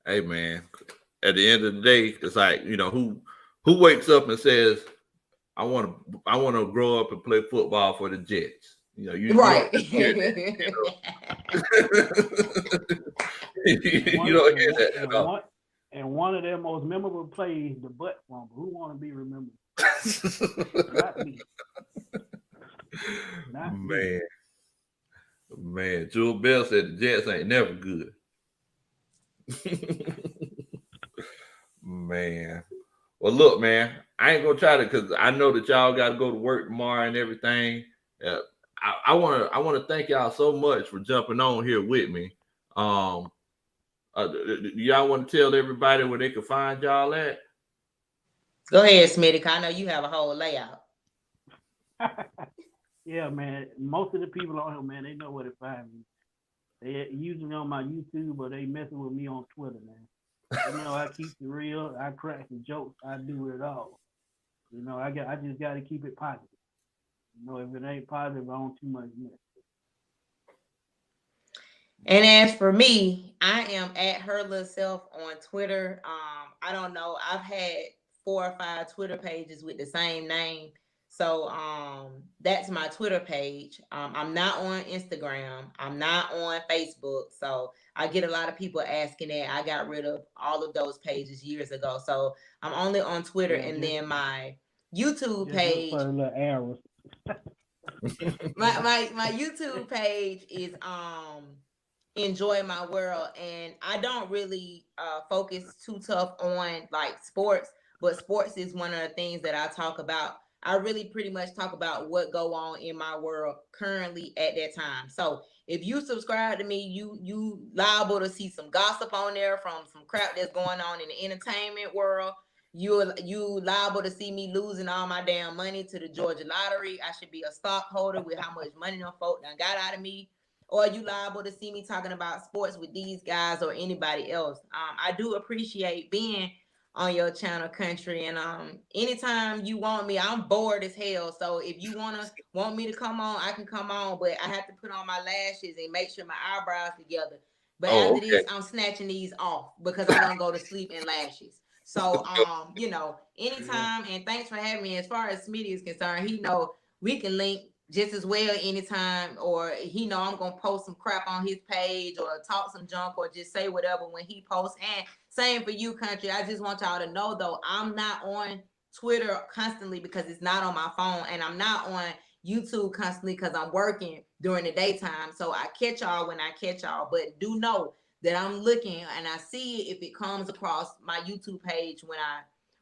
S1: Hey man, at the end of the day, it's like who wakes up and says, "I want to grow up and play football for the Jets."
S2: Right.
S1: You don't hear that at all.
S4: And one of their most memorable plays, the butt fumble. Who want to be remembered? Not me.
S1: Man. Jewel Bell said the Jets ain't never good. Man. Well, look, man. I ain't gonna try to, because I know that y'all got to go to work tomorrow and everything. I want to thank y'all so much for jumping on here with me. Do y'all want to tell everybody where they can find y'all at?
S2: Go ahead, Smitty. I know you have a whole layout.
S4: Yeah, man. Most of the people on here, man, they know where to find me. They usually on my YouTube, or they messing with me on Twitter, man. I keep it real. I crack the jokes. I do it all. I just got to keep it positive. If it ain't positive, I don't too much mess.
S2: And as for me, I am at her little self on Twitter. I don't know. I've had 4 or 5 Twitter pages with the same name. So that's my Twitter page. I'm not on Instagram. I'm not on Facebook. So I get a lot of people asking that. I got rid of all of those pages years ago. So I'm only on Twitter, and then my YouTube page. my YouTube page is Enjoy My World, and I don't really focus too tough on like sports, but sports is one of the things that I talk about. I really pretty much talk about what go on in my world currently at that time. So if you subscribe to me, you liable to see some gossip on there from some crap that's going on in the entertainment world. You liable to see me losing all my damn money to the Georgia lottery. I should be a stockholder with how much money them folk done got out of me. Or you liable to see me talking about sports with these guys or anybody else. I do appreciate being on your channel, Country, and anytime you want me, I'm bored as hell. So if you want me to come on, I can come on, but I have to put on my lashes and make sure my eyebrows together. But after this, I'm snatching these off because I don't go to sleep in lashes. So anytime, and thanks for having me. As far as Smitty is concerned, he know we can link just as well anytime, or he know I'm gonna post some crap on his page or talk some junk or just say whatever when he posts. And same for you, Country. I just want y'all to know though, I'm not on Twitter constantly because it's not on my phone, and I'm not on YouTube constantly because I'm working during the daytime. So I catch y'all when I catch y'all, but do know that I'm looking and I see if it comes across my YouTube page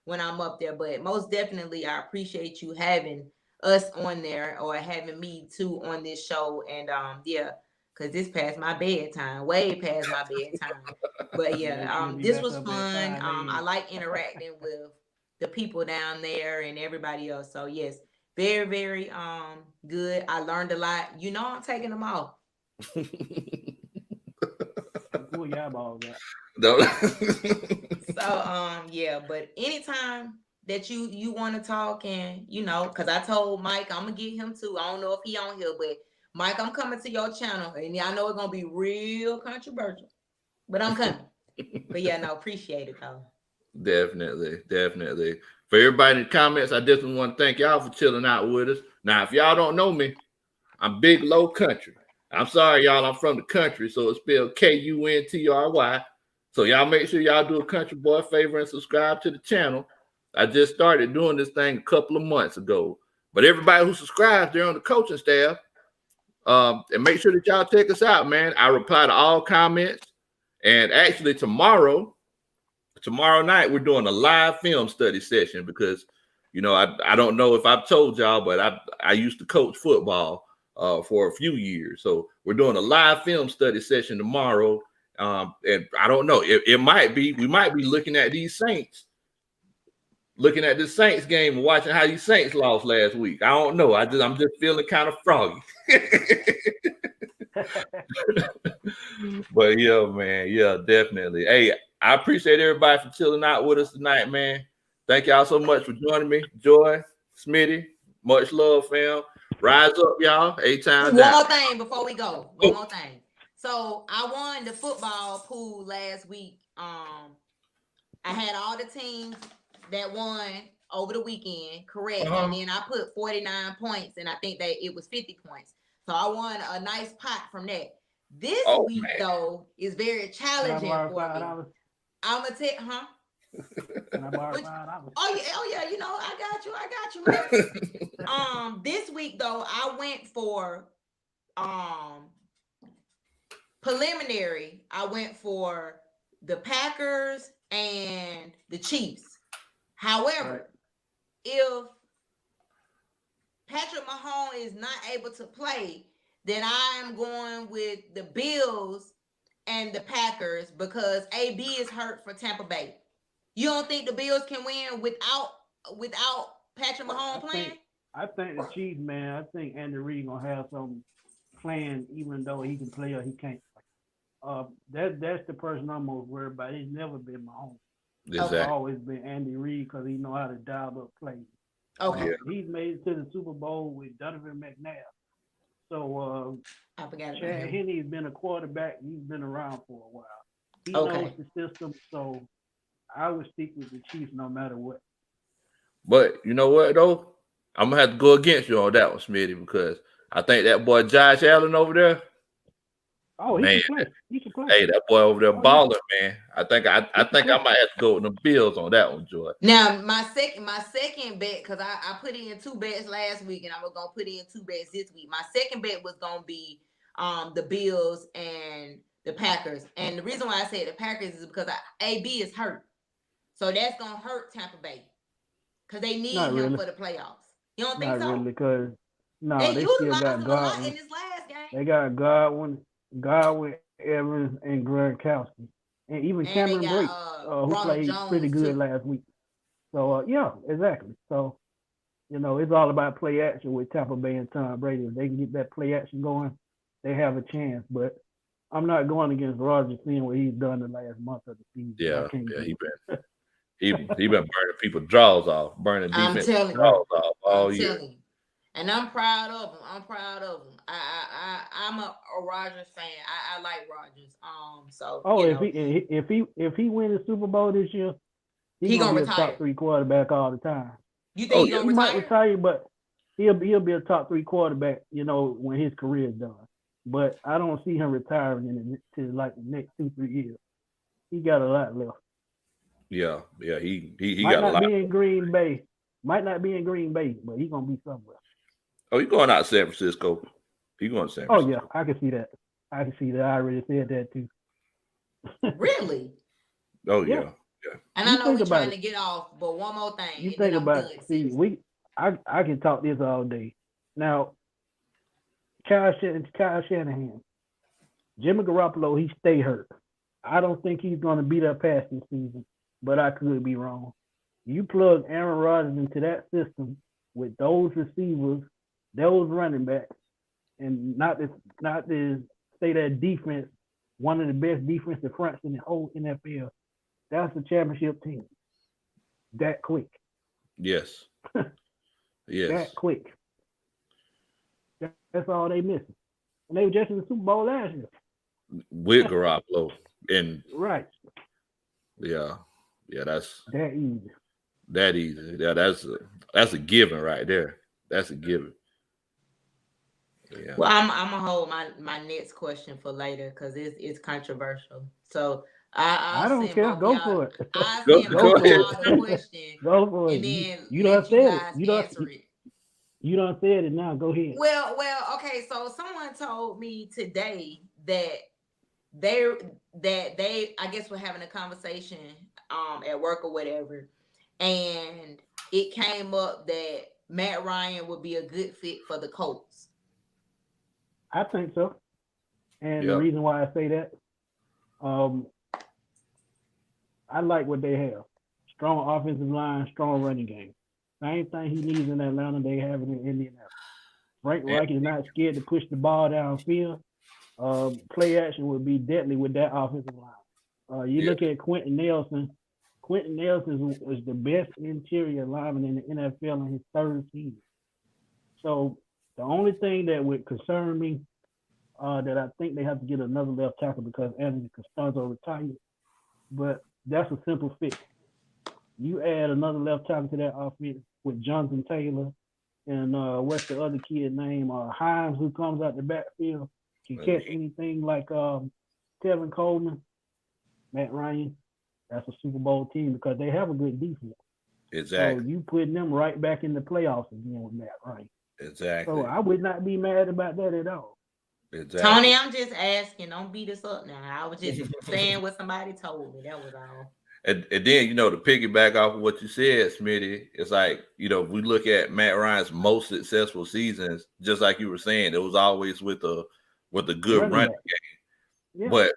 S2: when I'm up there. But most definitely, I appreciate you having us on there or having me too on this show. And because this past my bedtime, way past my bedtime. But this was fun. I like interacting with the people down there and everybody else. So yes, very, very good. I learned a lot. I'm taking them off.
S4: Pull your eyeballs out.
S2: So but anytime that you want to talk, and because I told Mike I'm gonna get him too. I don't know if he on here, but Mike, I'm coming to your channel, and I know it's gonna be real controversial, but I'm coming. But appreciate it though.
S1: Definitely. For everybody in the comments, I just want to thank y'all for chilling out with us. Now, if y'all don't know me, I'm Big Low Kuntry. I'm sorry, y'all. I'm from the country, so it's spelled Kuntry. So y'all make sure y'all do a country boy favor and subscribe to the channel. I just started doing this thing a couple of months ago. But everybody who subscribes, they're on the coaching staff. And make sure that y'all check us out, man. I reply to all comments. And actually tomorrow night, we're doing a live film study session because, I don't know if I've told y'all, but I used to coach football for a few years. So we're doing a live film study session tomorrow. And I don't know, we might be looking at these Saints, looking at this Saints game and watching how these Saints lost last week. I don't know. I'm just feeling kind of froggy. But yeah, man. Yeah, definitely. Hey, I appreciate everybody for chilling out with us tonight, man. Thank y'all so much for joining me. Joy, Smitty, much love, fam. Rise up, y'all. 8 times
S2: down. One more thing before we go. One more thing. So I won the football pool last week. I had all the teams that won over the weekend, correct? And then I put 49 points, and I think that it was 50 points. So I won a nice pot from that. This week, though, is very challenging for me. I'm gonna take,
S4: Can I borrow $5?
S2: Oh yeah, I got you, man. This week though, I went for preliminary. I went for the Packers and the Chiefs. However, if Patrick Mahomes is not able to play, then I am going with the Bills and the Packers because AB is hurt for Tampa Bay. You don't think the Bills can win without Patrick Mahomes playing?
S4: I think the Chiefs, man. I think Andy Reid gonna have some plan, even though he can play or he can't play. That's the person I'm most worried about. He's never been Mahomes.
S1: Exactly.
S4: It's always been Andy Reid because he know how to dial up plays.
S2: Okay.
S4: He's made it to the Super Bowl with Donovan McNabb. So
S2: I forgot.
S4: Chad Henney's been a quarterback. He's been around for a while. He knows the system. So I would stick with the Chiefs no matter what.
S1: But you know what though? I'm gonna have to go against you on that one, Smitty, because I think that boy Josh Allen over there.
S4: Oh, he can play. He can play.
S1: Hey, that boy over there balling, man. I think I might have to go with the Bills on that one, Joy.
S2: Now my second bet, because I put in 2 bets last week and I was gonna put in 2 bets this week. My second bet was gonna be the Bills and the Packers. And the reason why I said the Packers is because AB is hurt. So that's gonna hurt Tampa Bay. Because they need him for the playoffs. You don't think so?
S4: Not really, because
S2: they
S4: still got
S2: Godwin a lot in this last game.
S4: They got Godwin, Evans, and Gronkowski, and even Cameron Brake, who played pretty good last week. So yeah, exactly. So it's all about play action with Tampa Bay and Tom Brady. If they can get that play action going, they have a chance. But I'm not going against Rodgers, seeing what he's done the last month of the season.
S1: Yeah,
S4: I can't do it.
S1: he been burning people's jaws off, burning
S2: I'm
S1: defense
S2: telling you.
S1: jaws off all
S2: I'm
S1: year.
S2: telling you. And I'm proud of him. I'm a Rodgers fan. I like Rodgers. So
S4: if he wins the Super Bowl this year, he's
S2: gonna
S4: be
S2: retire.
S4: a top 3 quarterback all the time.
S2: You think he's
S4: He
S2: gonna
S4: might
S2: retire?
S4: retire, but he'll be a top 3 quarterback, when his career is done. But I don't see him retiring to like the next 2-3 years. He got a lot left.
S1: Yeah, he
S4: Might
S1: got a
S4: not
S1: lot.
S4: be in Green Bay. Might not be in Green Bay, but he's gonna be somewhere.
S1: Oh, he's going out to San Francisco. He's going to San
S4: Oh
S1: Francisco.
S4: yeah, I can see that. I already said that too.
S2: Really?
S1: Oh
S4: Yeah.
S1: yeah.
S2: And I know we're trying to get off, but one more thing.
S4: You think about it. See, I can talk this all day. Now, Kyle Shanahan, Jimmy Garoppolo, he stay hurt. I don't think he's going to beat up past this season, but I could be wrong. You plug Aaron Rodgers into that system with those receivers, those running backs, and not to say that defense, one of the best defensive fronts in the whole NFL. That's a championship team. That quick.
S1: Yes. Yes.
S4: That quick. That's all they missing. And they were just in the Super Bowl last year.
S1: With Garoppolo. And
S4: right.
S1: Yeah, that's
S4: that easy.
S1: That easy. Yeah, that's a given right there. That's a given. Yeah.
S2: Well, I'm gonna hold my next question for later because it's controversial. So I
S4: don't care. Go for it.
S2: I
S1: Go
S2: send both
S1: ahead.
S2: y'all the question.
S4: Go for it.
S2: And then
S4: You done
S2: let
S4: said
S2: you
S4: it.
S2: guys answer it.
S4: You done said it now. Go ahead.
S2: Well, okay. So someone told me today that they I guess were having a conversation at work or whatever, and it came up that Matt Ryan would be a good fit for the Colts.
S4: I think so. And the reason why I say that, I like what they have. Strong offensive line, strong running game. Same thing he needs in Atlanta, they have it in Indianapolis. Frank Reich is not scared to push the ball downfield. Play action would be deadly with that offensive line. You look at Quentin Nelson. Quentin Nelson is the best interior lineman in the NFL in his third season. So the only thing that would concern me, that I think they have to get another left tackle because Anthony Costanzo retired. But that's a simple fix. You add another left tackle to that offense with Jonathan Taylor and what's the other kid name? Himes, who comes out the backfield, can catch anything like Tevin Coleman, Matt Ryan. That's a Super Bowl team because they have a good defense.
S1: Exactly.
S4: So you putting them right back in the playoffs again with Matt Ryan.
S1: Exactly.
S4: So I would not be mad about that at all.
S1: Exactly.
S2: Tony, I'm just asking. Don't beat us up now. I was just saying what somebody told me. That was all.
S1: And then, to piggyback off of what you said, Smitty, it's like, if we look at Matt Ryan's most successful seasons, just like you were saying, it was always with a good running game.
S4: Yeah.
S1: But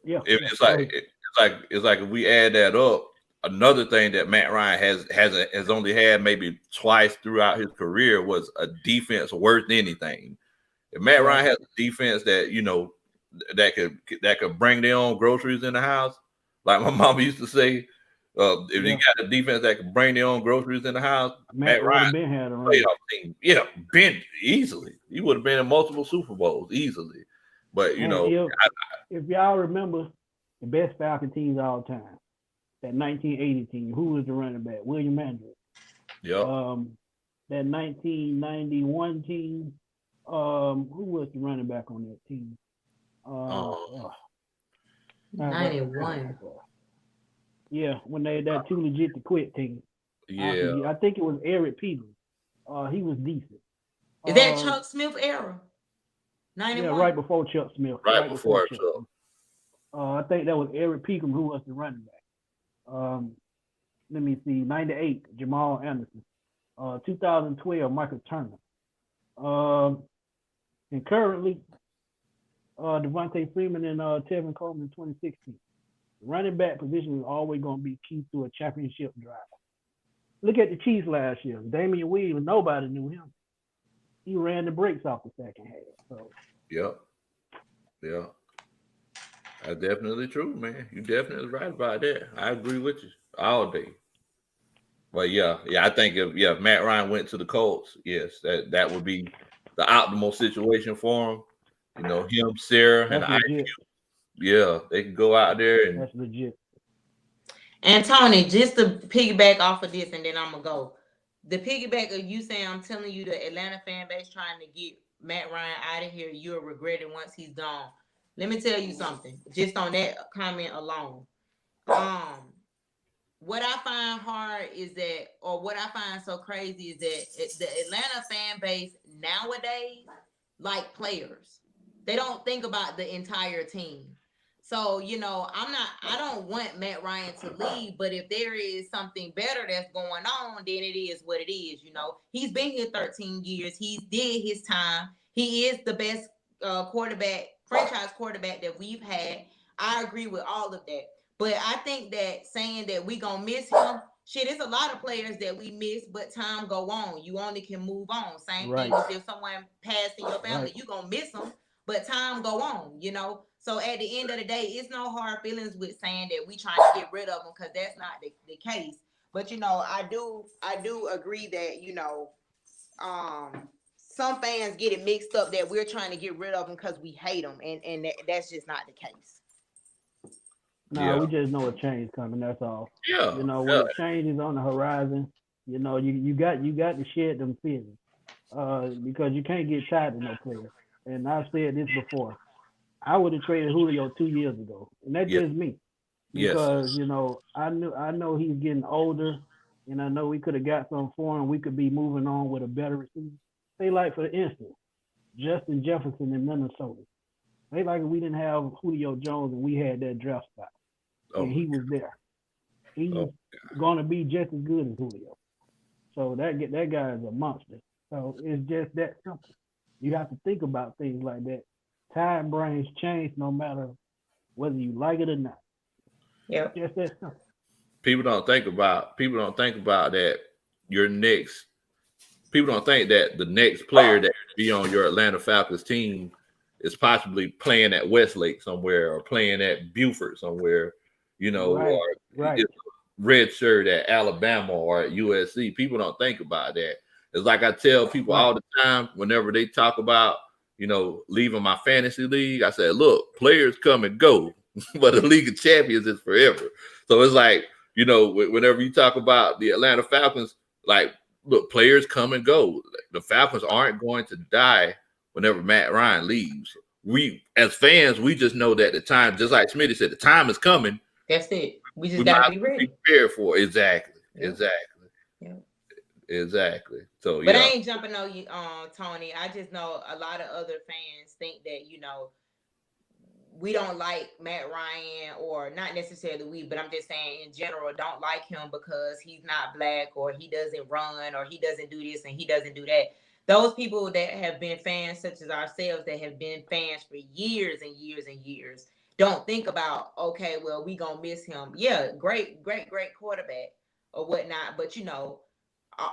S1: it's like if we add that up, another thing that Matt Ryan has only had maybe twice throughout his career was a defense worth anything. If Matt Ryan has a defense that that could bring their own groceries in the house, like my mom used to say, if you got a defense that can bring their own groceries in the house, Matt Ryan
S4: had a
S1: playoff team. Yeah, been easily. He would have been in multiple Super Bowls easily. But
S4: if y'all remember the best Falcon teams of all time, that 1980 team, who was the running back? William Andrews.
S1: Yep.
S4: That 1991 team, who was the running back on that team?
S2: 91.
S4: Yeah, when that too legit to quit team.
S1: Yeah.
S4: I think it was Eric Peterson. He was decent.
S2: Is that Chuck Smith era? 91?
S4: Yeah, right before Chuck Smith.
S1: Right before Chuck.
S4: I think that was Eric Peterson who was the running back. Let me see. 98, Jamal Anderson. 2012, Michael Turner. And currently, Devontae Freeman and Tevin Coleman in 2016. Running back position is always going to be key to a championship drive. Look at the Chiefs last year. Damian Williams, nobody knew him. He ran the brakes off the second half. So.
S1: Yep. Yeah. That's definitely true, man. You're definitely right about that. I agree with you all day. But yeah, I think if Matt Ryan went to the Colts, yes, that would be the optimal situation for him. You know, him, Sarah, and
S4: That's legit.
S1: yeah, they can go out there and
S4: that's legit.
S2: And Tony, just to piggyback off of this, and then I'm gonna go. The piggyback of you saying, I'm telling you, the Atlanta fan base trying to get Matt Ryan out of here, you'll regret it once he's gone. Let me tell you something, just on that comment alone. What I find hard is that, or what I find so crazy is that the Atlanta fan base nowadays like players. They don't think about the entire team. So, you know, I don't want Matt Ryan to leave, but if there is something better that's going on, then it is what it is. You know, he's been here 13 years. He's did his time. He is the best franchise quarterback that we've had. I agree with all of that. But I think that saying that we gonna miss him, shit, it's a lot of players that we miss, but time go on. You only can move on. Same thing as if someone passed in your family, you gonna miss them, but time go on, you know? So at the end of the day, it's no hard feelings with saying that we trying to get rid of them, because that's not the case. But, you know, I do agree that, you know, some fans get it mixed up that we're trying to get rid of them because we hate them, and that's just not the case.
S4: We just know a change coming. That's all.
S1: Yeah.
S4: You know, when a change is on the horizon, you know, you got to shed them feelings, because you can't get tired of no player. And I've said this before. I would have traded Julio 2 years ago, and that's just me. Because you know, I know he's getting older, and I know we could have got something for him. We could be moving on with a better receiver. Say, like, for instance, Justin Jefferson in Minnesota. They like if we didn't have Julio Jones and we had that draft spot. And he was there. He's going to be just as good as Julio. So that guy is a monster. So it's just that simple. You have to think about things like that. Time brings change no matter whether you like it or not.
S2: Yeah.
S4: Just that simple.
S1: People don't think about that your next. People don't think that the next player that be on your Atlanta Falcons team is possibly playing at Westlake somewhere or playing at Buford somewhere, you know, or red shirt at Alabama or at USC. People don't think about that. It's like I tell people all the time whenever they talk about, you know, leaving my fantasy league, I said, look, players come and go, but the League of Champions is forever. So it's like, you know, whenever you talk about the Atlanta Falcons, like, look, players come and go. The Falcons aren't going to die whenever Matt Ryan leaves. We, as fans, we just know that the time, just like Smitty said, the time is coming.
S2: That's it. We just got to be ready.
S1: Be prepared for it. Exactly.
S2: Yeah.
S1: Exactly. So,
S2: but I ain't jumping on you, Tony. I just know a lot of other fans think that, you know, we don't like Matt Ryan, or not necessarily we, but I'm just saying in general, don't like him because he's not black, or he doesn't run, or he doesn't do this and he doesn't do that. Those people that have been fans, such as ourselves, that have been fans for years and years and years, don't think about, okay, well, we gonna miss him. Yeah, great quarterback or whatnot, but you know,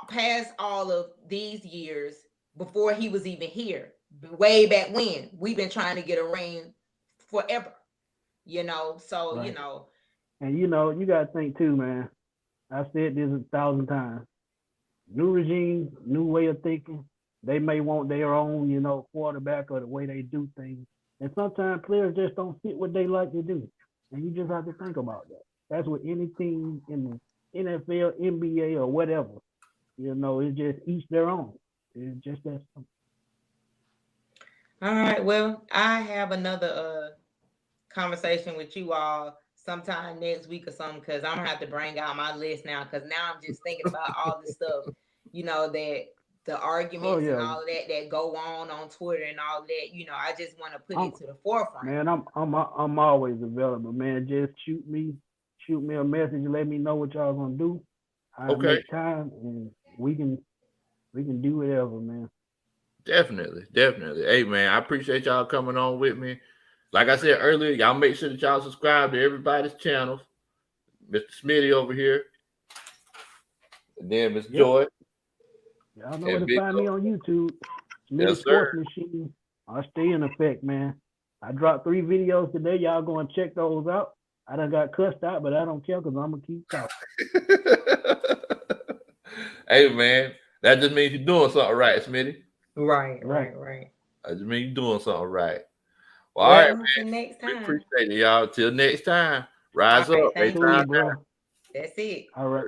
S2: past all of these years, before he was even here, way back when, we've been trying to get a ring forever, you know. So you know,
S4: and you know, you gotta think too, man. I've said this 1,000 times. New regime, new way of thinking. They may want their own, you know, quarterback or the way they do things. And sometimes players just don't fit what they like to do. And you just have to think about that. That's with any team in the NFL, NBA, or whatever. You know, it's just each their own. It's just that simple.
S2: All right. Well, I have another conversation with you all sometime next week or something, because I'm gonna have to bring out my list now, because now I'm just thinking about all the stuff, you know, that the arguments and all of that go on Twitter and all that. You know, I just want to put it to the forefront.
S4: Man, I'm always available, man. Just shoot me a message and let me know what y'all gonna do. I make time and we can do whatever, man.
S1: Definitely. Hey, man, I appreciate y'all coming on with me. like I said earlier, y'all make sure that y'all subscribe to everybody's channels. Mr. Smitty over here. And then Miss Joy.
S4: Y'all know where to find me on YouTube. Smitty
S1: Yes,
S4: Sports
S1: sir.
S4: Machine. I stay in effect, man. I dropped 3 videos today. Y'all go and check those out. I done got cussed out, but I don't care because I'm going to keep talking.
S1: Hey, man. That just means you're doing something right, Smitty.
S2: Right.
S1: That just means you're doing something right. Well,
S2: Well,
S1: all right,
S2: until
S1: man.
S2: next
S1: We
S2: time.
S1: appreciate it, y'all. Till next time. Rise
S2: All right,
S1: up.
S2: thank
S1: Raise
S2: you.
S1: time.
S2: That's it.
S4: All right.